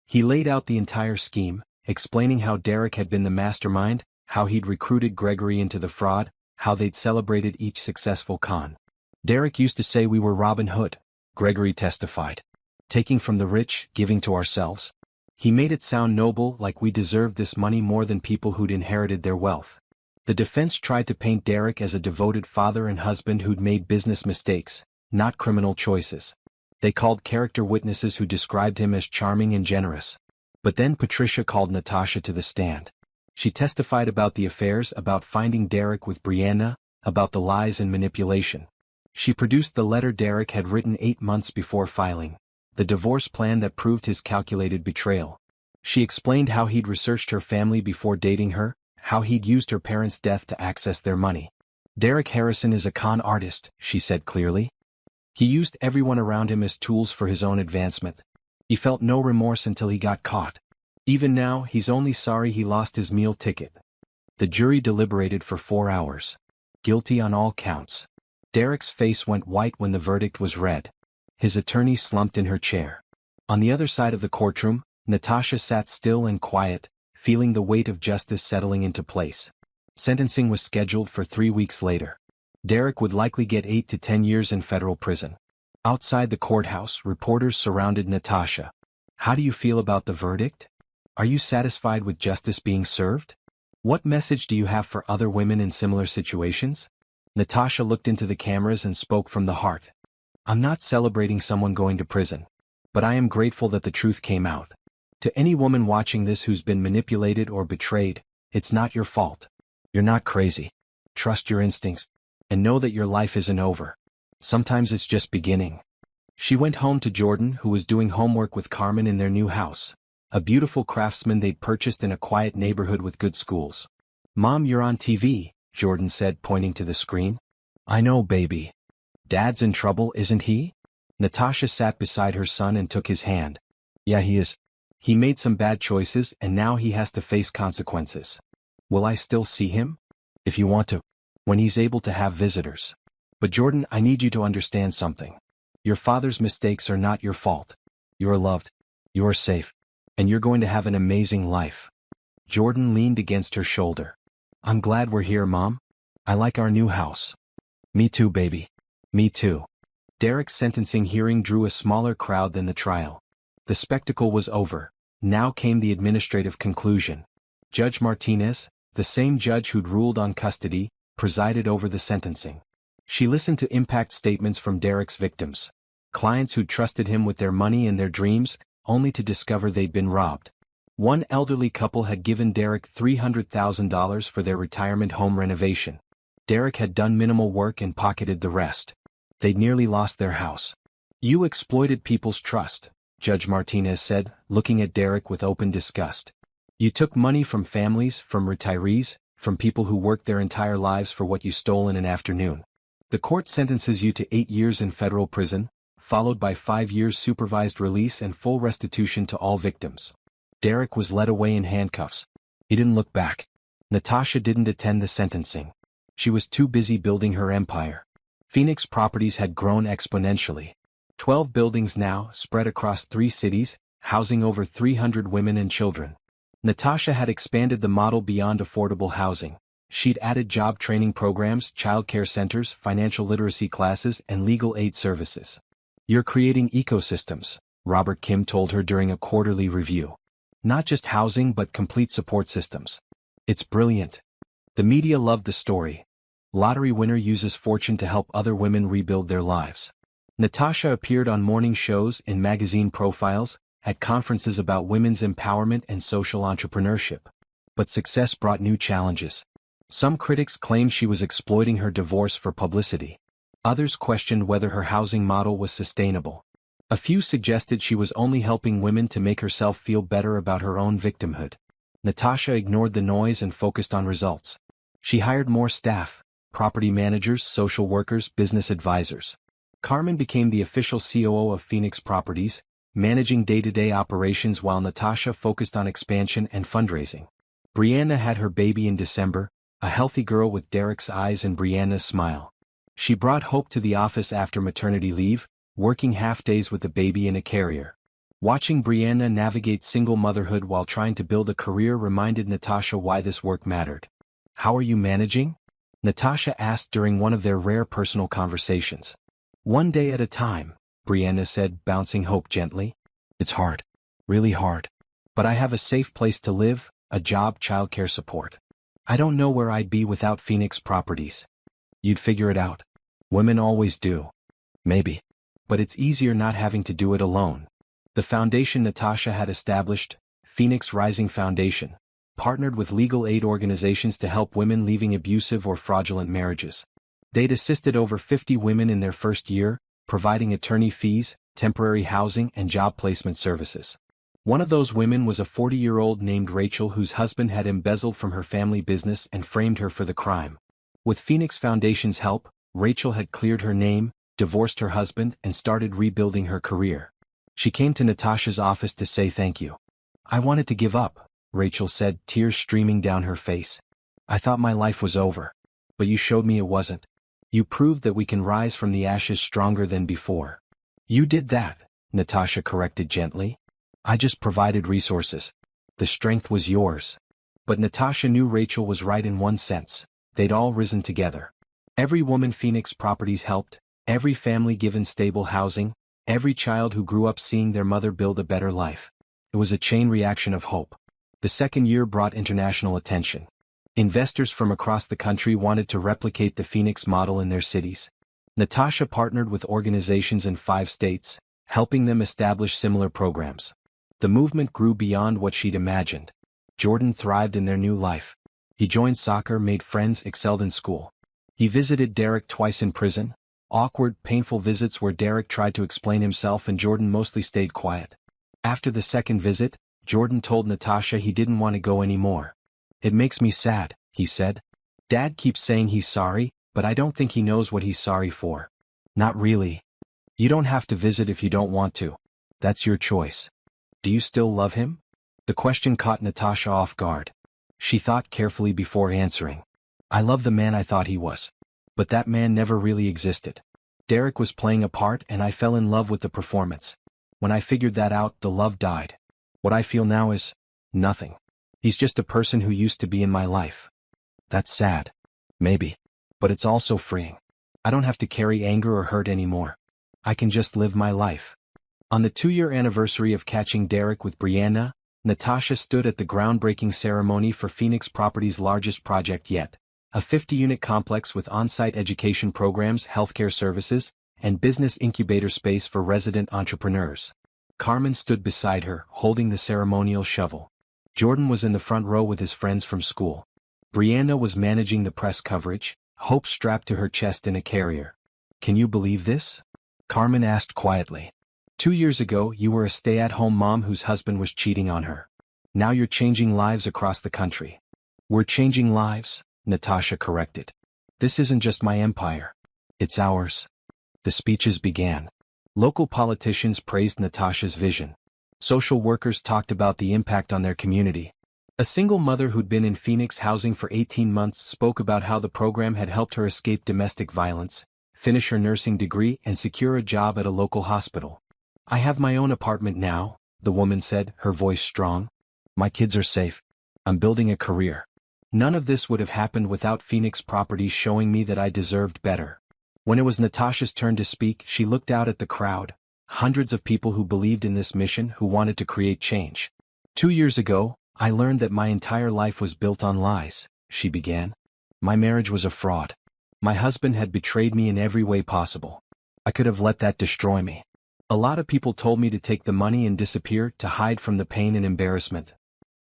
He laid out the entire scheme, explaining how Derek had been the mastermind, how he'd recruited Gregory into the fraud, how they'd celebrated each successful con. "Derek used to say we were Robin Hood," Gregory testified. "Taking from the rich, giving to ourselves. He made it sound noble, like we deserved this money more than people who'd inherited their wealth. The defense tried to paint Derek as a devoted father and husband who'd made business mistakes, not criminal choices. They called character witnesses who described him as charming and generous. But then Patricia called Natasha to the stand. She testified about the affairs, about finding Derek with Brianna, about the lies and manipulation. She produced the letter Derek had written 8 months before filing, the divorce plan that proved his calculated betrayal. She explained how he'd researched her family before dating her, how he'd used her parents' death to access their money. Derek Harrison is a con artist, she said clearly. He used everyone around him as tools for his own advancement. He felt no remorse until he got caught. Even now, he's only sorry he lost his meal ticket. The jury deliberated for 4 hours. Guilty on all counts. Derek's face went white when the verdict was read. His attorney slumped in her chair. On the other side of the courtroom, Natasha sat still and quiet, feeling the weight of justice settling into place. Sentencing was scheduled for 3 weeks later. Derek would likely get 8 to 10 years in federal prison. Outside the courthouse, reporters surrounded Natasha. How do you feel about the verdict? Are you satisfied with justice being served? What message do you have for other women in similar situations? Natasha looked into the cameras and spoke from the heart. I'm not celebrating someone going to prison. But I am grateful that the truth came out. To any woman watching this who's been manipulated or betrayed, it's not your fault. You're not crazy. Trust your instincts. And know that your life isn't over. Sometimes it's just beginning. She went home to Jordan, who was doing homework with Carmen in their new house. A beautiful craftsman they'd purchased in a quiet neighborhood with good schools. Mom, you're on TV, Jordan said, pointing to the screen. I know, baby. Dad's in trouble, isn't he? Natasha sat beside her son and took his hand. Yeah, he is. He made some bad choices and now he has to face consequences. Will I still see him? If you want to. When he's able to have visitors. But Jordan, I need you to understand something. Your father's mistakes are not your fault. You're loved. You're safe. And you're going to have an amazing life. Jordan leaned against her shoulder. I'm glad we're here, Mom. I like our new house. Me too, baby. Me too. Derek's sentencing hearing drew a smaller crowd than the trial. The spectacle was over. Now came the administrative conclusion. Judge Martinez, the same judge who'd ruled on custody, presided over the sentencing. She listened to impact statements from Derek's victims. Clients who'd trusted him with their money and their dreams, only to discover they'd been robbed. One elderly couple had given Derek $300,000 for their retirement home renovation. Derek had done minimal work and pocketed the rest. They'd nearly lost their house. You exploited people's trust, Judge Martinez said, looking at Derek with open disgust. You took money from families, from retirees, from people who worked their entire lives for what you stole in an afternoon. The court sentences you to 8 years in federal prison, followed by 5 years supervised release and full restitution to all victims. Derek was led away in handcuffs. He didn't look back. Natasha didn't attend the sentencing. She was too busy building her empire. Phoenix Properties had grown exponentially. 12 buildings now, spread across 3 cities, housing over 300 women and children. Natasha had expanded the model beyond affordable housing. She'd added job training programs, childcare centers, financial literacy classes, and legal aid services. You're creating ecosystems, Robert Kim told her during a quarterly review. Not just housing but complete support systems. It's brilliant. The media loved the story. Lottery winner uses fortune to help other women rebuild their lives. Natasha appeared on morning shows, in magazine profiles, at conferences about women's empowerment and social entrepreneurship. But success brought new challenges. Some critics claimed she was exploiting her divorce for publicity. Others questioned whether her housing model was sustainable. A few suggested she was only helping women to make herself feel better about her own victimhood. Natasha ignored the noise and focused on results. She hired more staff, property managers, social workers, business advisors. Carmen became the official COO of Phoenix Properties, managing day-to-day operations while Natasha focused on expansion and fundraising. Brianna had her baby in December, a healthy girl with Derek's eyes and Brianna's smile. She brought hope to the office after maternity leave, working half-days with the baby in a carrier. Watching Brianna navigate single motherhood while trying to build a career reminded Natasha why this work mattered. How are you managing? Natasha asked during one of their rare personal conversations. One day at a time, Brianna said, bouncing hope gently. It's hard. Really hard. But I have a safe place to live, a job, childcare support. I don't know where I'd be without Phoenix Properties. You'd figure it out. Women always do. Maybe. But it's easier not having to do it alone. The foundation Natasha had established, Phoenix Rising Foundation, partnered with legal aid organizations to help women leaving abusive or fraudulent marriages. They'd assisted over 50 women in their first year, providing attorney fees, temporary housing, and job placement services. One of those women was a 40-year-old named Rachel whose husband had embezzled from her family business and framed her for the crime. With Phoenix Foundation's help, Rachel had cleared her name, divorced her husband, and started rebuilding her career. She came to Natasha's office to say thank you. I wanted to give up, Rachel said, tears streaming down her face. I thought my life was over. But you showed me it wasn't. You proved that we can rise from the ashes stronger than before. You did that, Natasha corrected gently. I just provided resources. The strength was yours. But Natasha knew Rachel was right in one sense. They'd all risen together. Every woman Phoenix Properties helped, every family given stable housing, every child who grew up seeing their mother build a better life. It was a chain reaction of hope. The second year brought international attention. Investors from across the country wanted to replicate the Phoenix model in their cities. Natasha partnered with organizations in 5 states, helping them establish similar programs. The movement grew beyond what she'd imagined. Jordan thrived in their new life. He joined soccer, made friends, excelled in school. He visited Derek twice in prison. Awkward, painful visits where Derek tried to explain himself and Jordan mostly stayed quiet. After the second visit, Jordan told Natasha he didn't want to go anymore. It makes me sad, he said. Dad keeps saying he's sorry, but I don't think he knows what he's sorry for. Not really. You don't have to visit if you don't want to. That's your choice. Do you still love him? The question caught Natasha off guard. She thought carefully before answering. I love the man I thought he was. But that man never really existed. Derek was playing a part and I fell in love with the performance. When I figured that out, the love died. What I feel now is nothing. He's just a person who used to be in my life. That's sad. Maybe. But it's also freeing. I don't have to carry anger or hurt anymore. I can just live my life. On the 2-year anniversary of catching Derek with Brianna, Natasha stood at the groundbreaking ceremony for Phoenix Properties' largest project yet, a 50-unit complex with on-site education programs, healthcare services, and business incubator space for resident entrepreneurs. Carmen stood beside her, holding the ceremonial shovel. Jordan was in the front row with his friends from school. Brianna was managing the press coverage, Hope strapped to her chest in a carrier. Can you believe this? Carmen asked quietly. 2 years ago, you were a stay-at-home mom whose husband was cheating on her. Now you're changing lives across the country. We're changing lives, Natasha corrected. This isn't just my empire. It's ours. The speeches began. Local politicians praised Natasha's vision. Social workers talked about the impact on their community. A single mother who'd been in Phoenix housing for 18 months spoke about how the program had helped her escape domestic violence, finish her nursing degree, and secure a job at a local hospital. I have my own apartment now, the woman said, her voice strong. My kids are safe. I'm building a career. None of this would have happened without Phoenix Properties showing me that I deserved better. When it was Natasha's turn to speak, she looked out at the crowd, hundreds of people who believed in this mission, who wanted to create change. 2 years ago, I learned that my entire life was built on lies, she began. My marriage was a fraud. My husband had betrayed me in every way possible. I could have let that destroy me. A lot of people told me to take the money and disappear, to hide from the pain and embarrassment.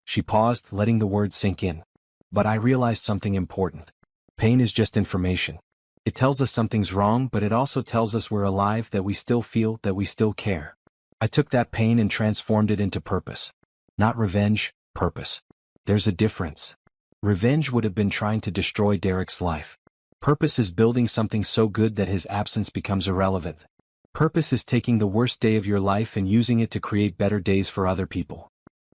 She paused, letting the words sink in. But I realized something important. Pain is just information. It tells us something's wrong, but it also tells us we're alive, that we still feel, that we still care. I took that pain and transformed it into purpose. Not revenge, purpose. There's a difference. Revenge would have been trying to destroy Derek's life. Purpose is building something so good that his absence becomes irrelevant. Purpose is taking the worst day of your life and using it to create better days for other people.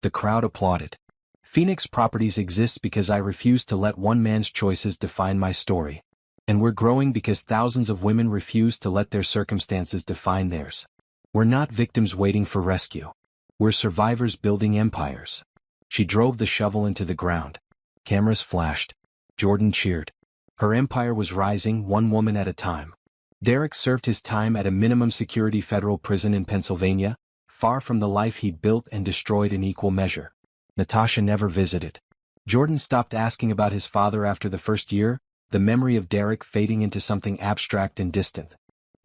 The crowd applauded. Phoenix Properties exists because I refuse to let one man's choices define my story. And we're growing because thousands of women refuse to let their circumstances define theirs. We're not victims waiting for rescue. We're survivors building empires. She drove the shovel into the ground. Cameras flashed. Jordan cheered. Her empire was rising, one woman at a time. Derek served his time at a minimum security federal prison in Pennsylvania, far from the life he'd built and destroyed in equal measure. Natasha never visited. Jordan stopped asking about his father after the first year, the memory of Derek fading into something abstract and distant.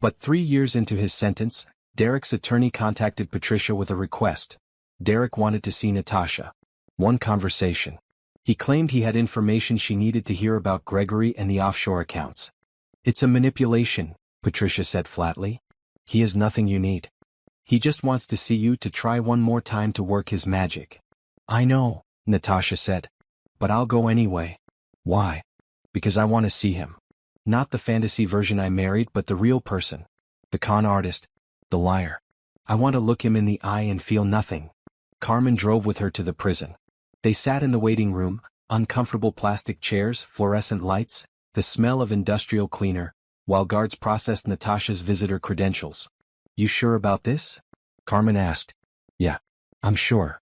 But 3 years into his sentence, Derek's attorney contacted Patricia with a request. Derek wanted to see Natasha. One conversation. He claimed he had information she needed to hear about Gregory and the offshore accounts. "It's a manipulation," Patricia said flatly. "He is nothing you need. He just wants to see you to try one more time to work his magic." "I know," Natasha said. "But I'll go anyway." "Why?" "Because I want to see him. Not the fantasy version I married, but the real person. The con artist. The liar. I want to look him in the eye and feel nothing." Carmen drove with her to the prison. They sat in the waiting room, uncomfortable plastic chairs, fluorescent lights, the smell of industrial cleaner, while guards processed Natasha's visitor credentials. "You sure about this?" Carmen asked. "Yeah, I'm sure."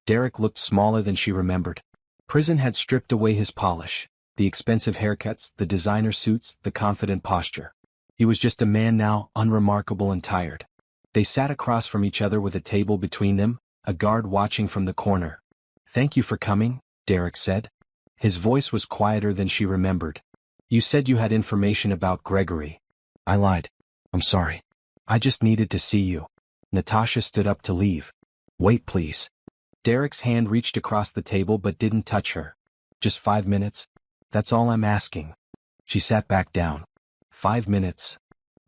Derek looked smaller than she remembered. Prison had stripped away his polish, the expensive haircuts, the designer suits, the confident posture. He was just a man now, unremarkable and tired. They sat across from each other with a table between them, a guard watching from the corner. "Thank you for coming," Derek said. His voice was quieter than she remembered. "You said you had information about Gregory." "I lied. I'm sorry. I just needed to see you." Natasha stood up to leave. "Wait, please." Derek's hand reached across the table but didn't touch her. "Just 5 minutes? That's all I'm asking." She sat back down. 5 minutes.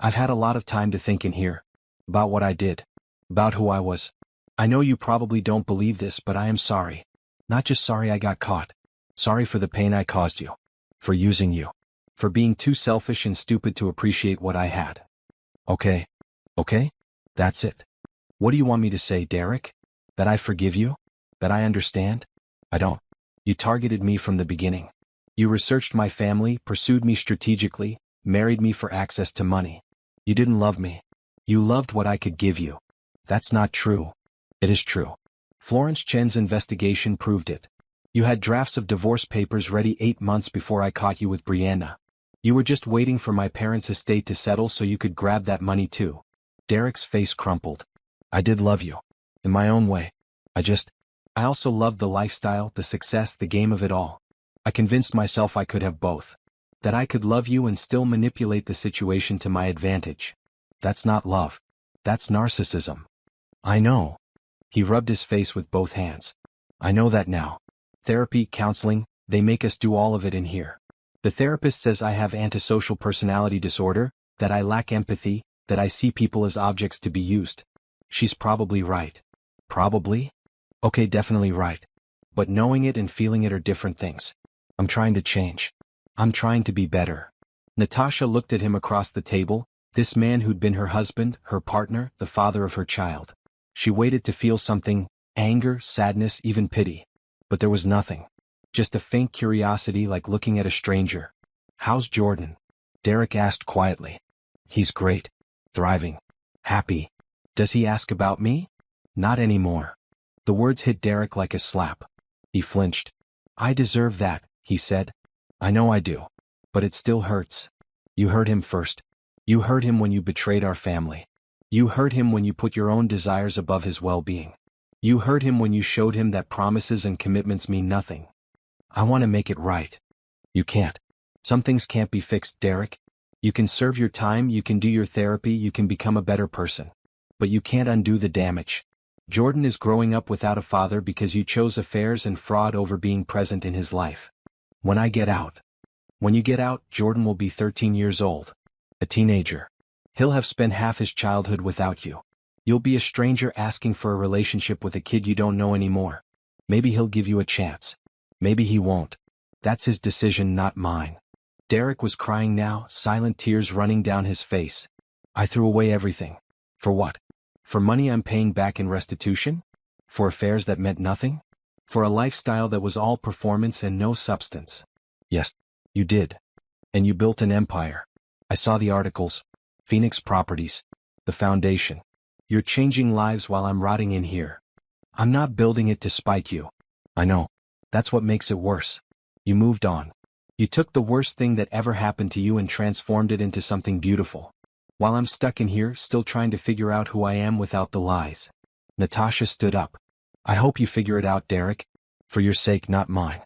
"I've had a lot of time to think in here. About what I did. About who I was. I know you probably don't believe this, but I am sorry. Not just sorry I got caught. Sorry for the pain I caused you. For using you. For being too selfish and stupid to appreciate what I had." "Okay. Okay? That's it. What do you want me to say, Derek? That I forgive you? That I understand? I don't. You targeted me from the beginning. You researched my family, pursued me strategically, married me for access to money. You didn't love me. You loved what I could give you." "That's not true." "It is true. Florence Chen's investigation proved it. You had drafts of divorce papers ready 8 months before I caught you with Brianna. You were just waiting for my parents' estate to settle so you could grab that money too." Derek's face crumpled. "I did love you. In my own way. I also loved the lifestyle, the success, the game of it all. I convinced myself I could have both. That I could love you and still manipulate the situation to my advantage. That's not love. That's narcissism." "I know." He rubbed his face with both hands. "I know that now. Therapy, counseling, they make us do all of it in here. The therapist says I have antisocial personality disorder, that I lack empathy, that I see people as objects to be used. She's probably right." "Probably?" "Okay, definitely right. But knowing it and feeling it are different things. I'm trying to change. I'm trying to be better." Natasha looked at him across the table, this man who'd been her husband, her partner, the father of her child. She waited to feel something, anger, sadness, even pity. But there was nothing. Just a faint curiosity like looking at a stranger. "How's Jordan?" Derek asked quietly. "He's great. Thriving. Happy." "Does he ask about me?" "Not anymore." The words hit Derek like a slap. He flinched. "I deserve that," he said. "I know I do. But it still hurts. You hurt him first. You hurt him when you betrayed our family. You hurt him when you put your own desires above his well-being. You hurt him when you showed him that promises and commitments mean nothing. I want to make it right." "You can't. Some things can't be fixed, Derek. You can serve your time, you can do your therapy, you can become a better person. But you can't undo the damage. Jordan is growing up without a father because you chose affairs and fraud over being present in his life. When you get out, Jordan will be 13 years old. A teenager. He'll have spent half his childhood without you. You'll be a stranger asking for a relationship with a kid you don't know anymore. Maybe he'll give you a chance. Maybe he won't. That's his decision, not mine." Derek was crying now, silent tears running down his face. "I threw away everything. For what? For money I'm paying back in restitution? For affairs that meant nothing? For a lifestyle that was all performance and no substance?" "Yes, you did. And you built an empire. I saw the articles. Phoenix Properties. The foundation. You're changing lives while I'm rotting in here. I'm not building it to spite you. I know. That's what makes it worse. You moved on. You took the worst thing that ever happened to you and transformed it into something beautiful. While I'm stuck in here, still trying to figure out who I am without the lies." Natasha stood up. "I hope you figure it out, Derek. For your sake, not mine.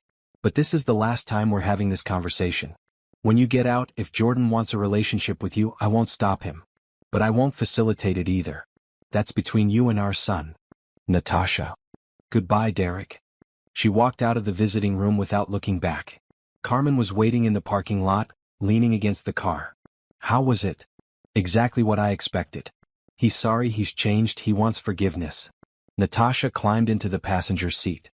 But this is the last time we're having this conversation. When you get out, if Jordan wants a relationship with you, I won't stop him. But I won't facilitate it either. That's between you and our son. Natasha. Goodbye, Derek. She walked out of the visiting room without looking back. Carmen was waiting in the parking lot, leaning against the car. How was it? Exactly what I expected. He's sorry, he's changed, he wants forgiveness. Natasha climbed into the passenger seat.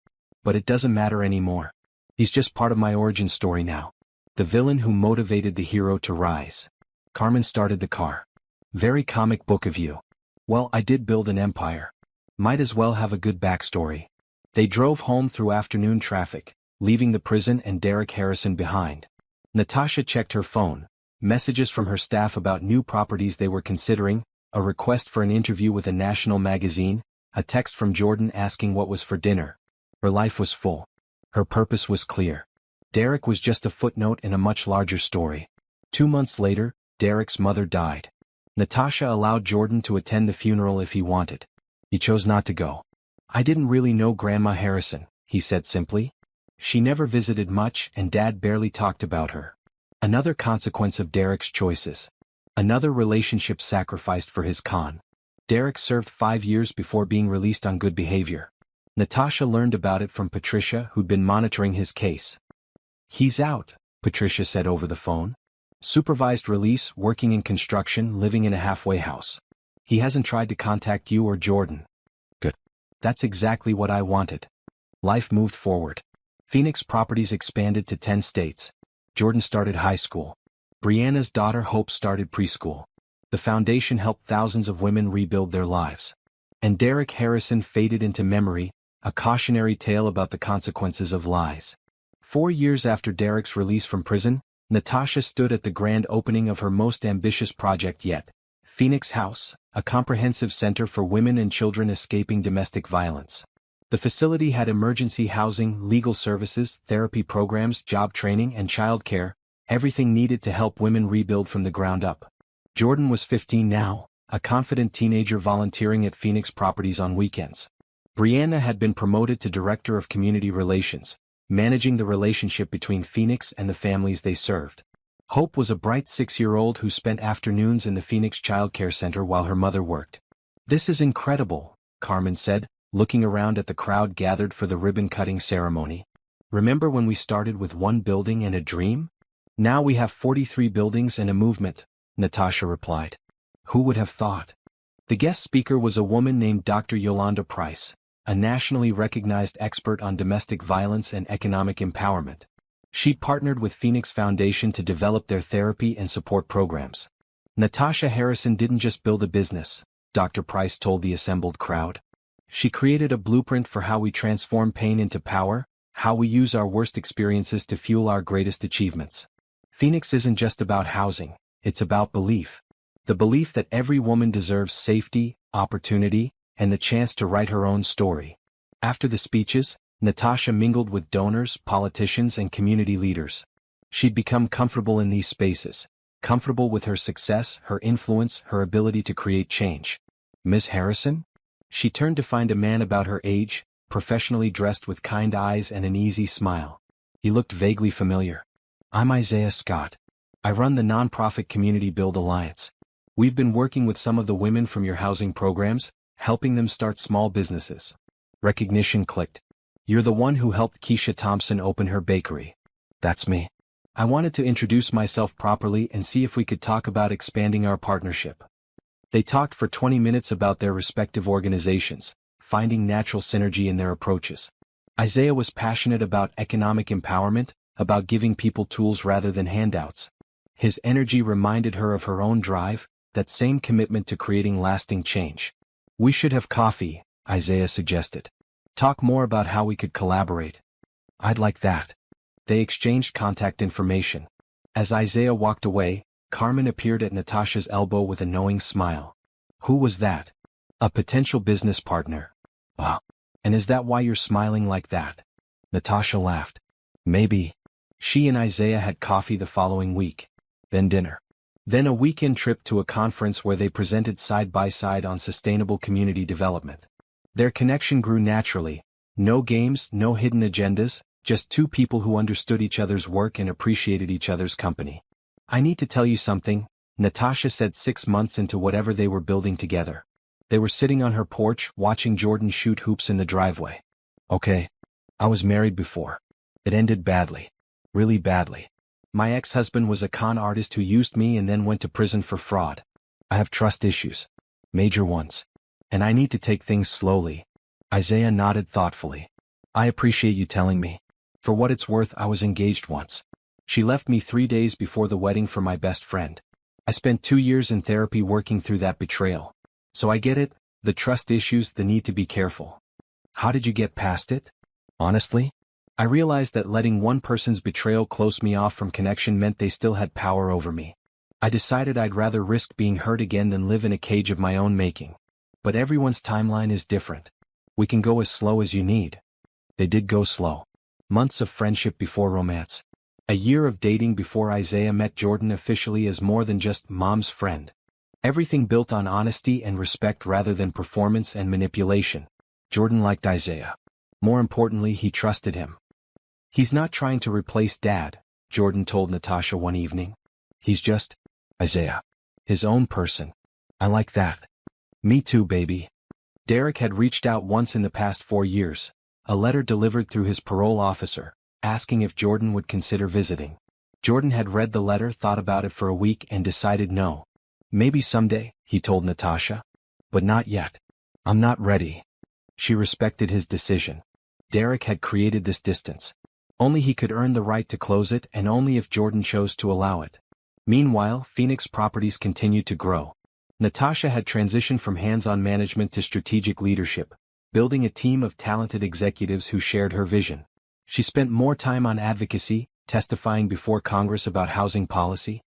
But it doesn't matter anymore. He's just part of my origin story now. The villain who motivated the hero to rise. Carmen started the car. Very comic book of you. Well, I did build an empire. Might as well have a good backstory. They drove home through afternoon traffic, leaving the prison and Derek Harrison behind. Natasha checked her phone, messages from her staff about new properties they were considering, a request for an interview with a national magazine, a text from Jordan asking what was for dinner. Her life was full. Her purpose was clear. Derek was just a footnote in a much larger story. 2 months later, Derek's mother died. Natasha allowed Jordan to attend the funeral if he wanted. He chose not to go. I didn't really know Grandma Harrison, he said simply. She never visited much and Dad barely talked about her. Another consequence of Derek's choices. Another relationship sacrificed for his con. Derek served 5 years before being released on good behavior. Natasha learned about it from Patricia, who'd been monitoring his case. He's out, Patricia said over the phone. Supervised release, working in construction, living in a halfway house. He hasn't tried to contact you or Jordan. Good. That's exactly what I wanted. Life moved forward. Phoenix properties expanded to 10 states. Jordan started high school. Brianna's daughter Hope started preschool. The foundation helped thousands of women rebuild their lives. And Derek Harrison faded into memory, a cautionary tale about the consequences of lies. 4 years after Derek's release from prison, Natasha stood at the grand opening of her most ambitious project yet, Phoenix House, a comprehensive center for women and children escaping domestic violence. The facility had emergency housing, legal services, therapy programs, job training, and childcare, everything needed to help women rebuild from the ground up. Jordan was 15 now, a confident teenager volunteering at Phoenix properties on weekends. Brianna had been promoted to Director of Community Relations, managing the relationship between Phoenix and the families they served. Hope was a bright 6-year-old who spent afternoons in the Phoenix Child Care Center while her mother worked. This is incredible, Carmen said, looking around at the crowd gathered for the ribbon-cutting ceremony. Remember when we started with 1 building and a dream? Now we have 43 buildings and a movement, Natasha replied. Who would have thought? The guest speaker was a woman named Dr. Yolanda Price, a nationally recognized expert on domestic violence and economic empowerment. She partnered with Phoenix Foundation to develop their therapy and support programs. Natasha Harrison didn't just build a business, Dr. Price told the assembled crowd. She created a blueprint for how we transform pain into power, how we use our worst experiences to fuel our greatest achievements. Phoenix isn't just about housing, it's about belief. The belief that every woman deserves safety, opportunity, and the chance to write her own story. After the speeches, Natasha mingled with donors, politicians, and community leaders. She'd become comfortable in these spaces, comfortable with her success, her influence, her ability to create change. Ms. Harrison? She turned to find a man about her age, professionally dressed with kind eyes and an easy smile. He looked vaguely familiar. I'm Isaiah Scott. I run the nonprofit Community Build Alliance. We've been working with some of the women from your housing programs, helping them start small businesses. Recognition clicked. You're the one who helped Keisha Thompson open her bakery. That's me. I wanted to introduce myself properly and see if we could talk about expanding our partnership. They talked for 20 minutes about their respective organizations, finding natural synergy in their approaches. Isaiah was passionate about economic empowerment, about giving people tools rather than handouts. His energy reminded her of her own drive, that same commitment to creating lasting change. We should have coffee, Isaiah suggested. Talk more about how we could collaborate. I'd like that. They exchanged contact information. As Isaiah walked away, Carmen appeared at Natasha's elbow with a knowing smile. Who was that? A potential business partner. Ah. And is that why you're smiling like that? Natasha laughed. Maybe. She and Isaiah had coffee the following week. Then dinner. Then a weekend trip to a conference where they presented side by side on sustainable community development. Their connection grew naturally. No games, no hidden agendas, Just two people who understood each other's work and appreciated each other's company. I need to tell you something, Natasha said 6 months into whatever they were building together. They were sitting on her porch watching Jordan shoot hoops in the driveway. Okay. I was married before. It ended badly. Really badly. My ex-husband was a con artist who used me and then went to prison for fraud. I have trust issues. Major ones. And I need to take things slowly. Isaiah nodded thoughtfully. I appreciate you telling me. For what it's worth, I was engaged once. She left me 3 days before the wedding for my best friend. I spent 2 years in therapy working through that betrayal. So I get it, the trust issues, the need to be careful. How did you get past it? Honestly? I realized that letting one person's betrayal close me off from connection meant they still had power over me. I decided I'd rather risk being hurt again than live in a cage of my own making. But everyone's timeline is different. We can go as slow as you need. They did go slow. Months of friendship before romance. A year of dating before Isaiah met Jordan officially as more than just mom's friend. Everything built on honesty and respect rather than performance and manipulation. Jordan liked Isaiah. More importantly, he trusted him. He's not trying to replace Dad, Jordan told Natasha one evening. He's just Isaiah. His own person. I like that. Me too, baby. Derek had reached out once in the past 4 years, a letter delivered through his parole officer, asking if Jordan would consider visiting. Jordan had read the letter, thought about it for a week and decided no. Maybe someday, he told Natasha. But not yet. I'm not ready. She respected his decision. Derek had created this distance. Only he could earn the right to close it, and only if Jordan chose to allow it. Meanwhile, Phoenix properties continued to grow. Natasha had transitioned from hands-on management to strategic leadership, building a team of talented executives who shared her vision. She spent more time on advocacy, testifying before Congress about housing policy.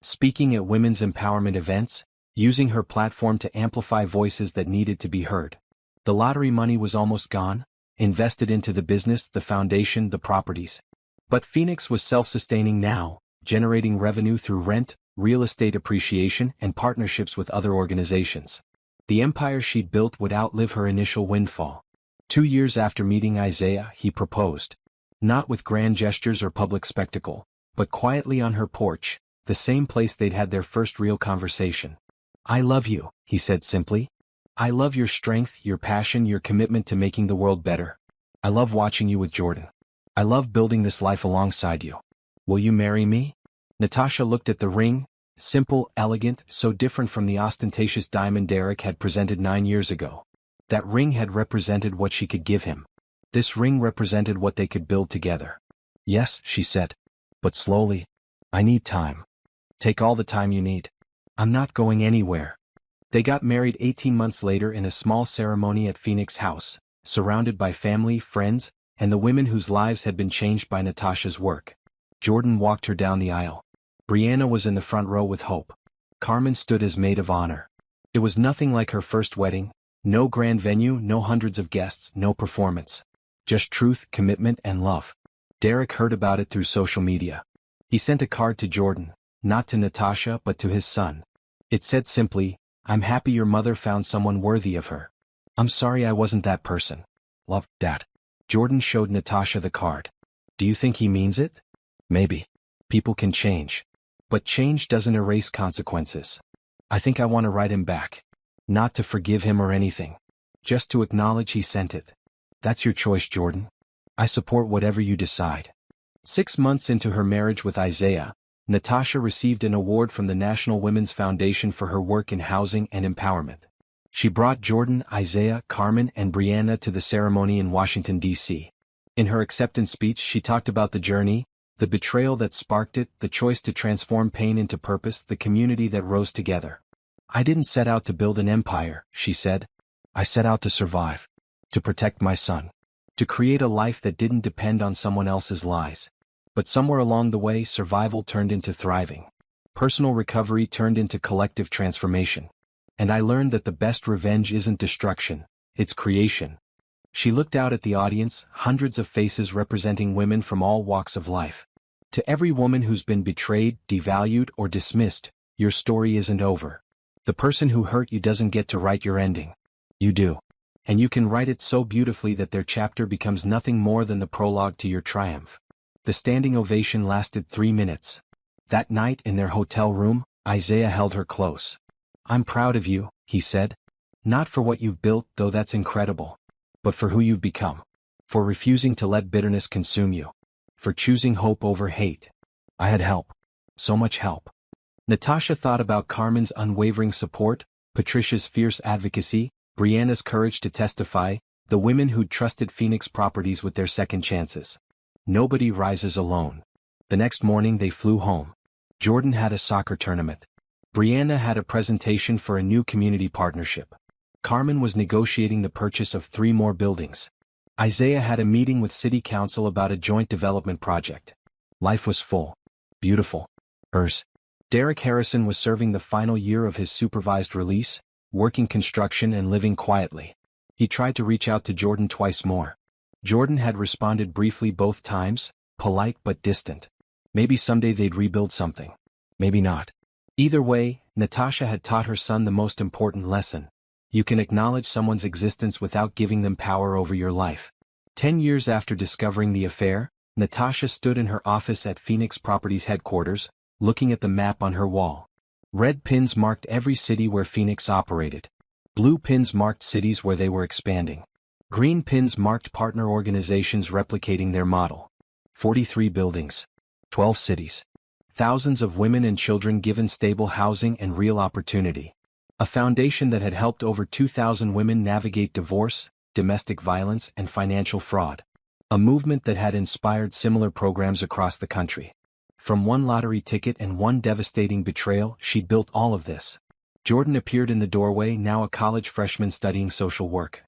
Speaking at women's empowerment events, using her platform to amplify voices that needed to be heard. The lottery money was almost gone, invested into the business, the foundation, the properties. But Phoenix was self-sustaining now, generating revenue through rent, real estate appreciation, and partnerships with other organizations. The empire she'd built would outlive her initial windfall. 2 years after meeting Isaiah, he proposed. Not with grand gestures or public spectacle, but quietly on her porch, the same place they'd had their first real conversation. I love you, he said simply. I love your strength, your passion, your commitment to making the world better. I love watching you with Jordan. I love building this life alongside you. Will you marry me? Natasha looked at the ring, simple, elegant, so different from the ostentatious diamond Derek had presented 9 years ago. That ring had represented what she could give him. This ring represented what they could build together. Yes, she said. But slowly. I need time. Take all the time you need. I'm not going anywhere. They got married 18 months later in a small ceremony at Phoenix House, surrounded by family, friends, and the women whose lives had been changed by Natasha's work. Jordan walked her down the aisle. Brianna was in the front row with Hope. Carmen stood as maid of honor. It was nothing like her first wedding, no grand venue, no hundreds of guests, no performance. Just truth, commitment, and love. Derek heard about it through social media. He sent a card to Jordan, not to Natasha but to his son. It said simply, I'm happy your mother found someone worthy of her. I'm sorry I wasn't that person. Love, Dad. Jordan showed Natasha the card. Do you think he means it? Maybe. People can change. But change doesn't erase consequences. I think I want to write him back. Not to forgive him or anything. Just to acknowledge he sent it. That's your choice, Jordan. I support whatever you decide. 6 months into her marriage with Isaiah, Natasha received an award from the National Women's Foundation for her work in housing and empowerment. She brought Jordan, Isaiah, Carmen, and Brianna to the ceremony in Washington, D.C. In her acceptance speech, she talked about the journey, the betrayal that sparked it, the choice to transform pain into purpose, the community that rose together. I didn't set out to build an empire, she said. I set out to survive. To protect my son. To create a life that didn't depend on someone else's lies. But somewhere along the way, survival turned into thriving. Personal recovery turned into collective transformation. And I learned that the best revenge isn't destruction, it's creation. She looked out at the audience, hundreds of faces representing women from all walks of life. To every woman who's been betrayed, devalued, or dismissed, your story isn't over. The person who hurt you doesn't get to write your ending. You do. And you can write it so beautifully that their chapter becomes nothing more than the prologue to your triumph. The standing ovation lasted 3 minutes. That night in their hotel room, Isaiah held her close. "I'm proud of you," he said. "Not for what you've built, though that's incredible. But for who you've become. For refusing to let bitterness consume you. For choosing hope over hate. I had help. So much help." Natasha thought about Carmen's unwavering support, Patricia's fierce advocacy, Brianna's courage to testify, the women who'd trusted Phoenix Properties with their second chances. Nobody rises alone. The next morning they flew home. Jordan had a soccer tournament. Brianna had a presentation for a new community partnership. Carmen was negotiating the purchase of 3 more buildings. Isaiah had a meeting with City Council about a joint development project. Life was full. Beautiful. Hers. Derek Harrison was serving the final year of his supervised release, working construction and living quietly. He tried to reach out to Jordan twice more. Jordan had responded briefly both times, polite but distant. Maybe someday they'd rebuild something. Maybe not. Either way, Natasha had taught her son the most important lesson. You can acknowledge someone's existence without giving them power over your life. 10 years after discovering the affair, Natasha stood in her office at Phoenix Properties headquarters, looking at the map on her wall. Red pins marked every city where Phoenix operated. Blue pins marked cities where they were expanding. Green pins marked partner organizations replicating their model. 43 buildings. 12 cities. Thousands of women and children given stable housing and real opportunity. A foundation that had helped over 2,000 women navigate divorce, domestic violence, and financial fraud. A movement that had inspired similar programs across the country. From one lottery ticket and one devastating betrayal, she'd built all of this. Jordan appeared in the doorway, now a college freshman studying social work.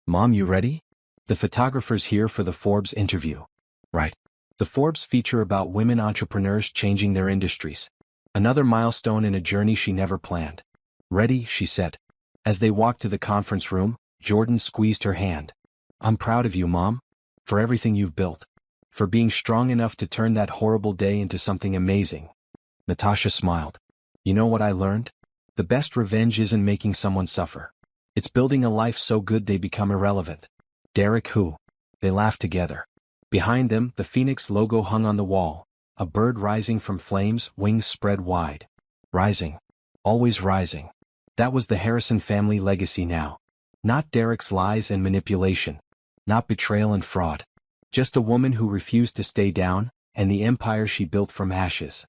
"Mom, you ready? The photographer's here for the Forbes interview." "Right." The Forbes feature about women entrepreneurs changing their industries. Another milestone in a journey she never planned. "Ready," she said. As they walked to the conference room, Jordan squeezed her hand. "I'm proud of you, Mom. For everything you've built. For being strong enough to turn that horrible day into something amazing." Natasha smiled. "You know what I learned? The best revenge isn't making someone suffer. It's building a life so good they become irrelevant." "Derek who?" They laughed together. Behind them, the Phoenix logo hung on the wall, a bird rising from flames, wings spread wide. Rising. Always rising. That was the Harrison family legacy now. Not Derek's lies and manipulation. Not betrayal and fraud. Just a woman who refused to stay down, and the empire she built from ashes.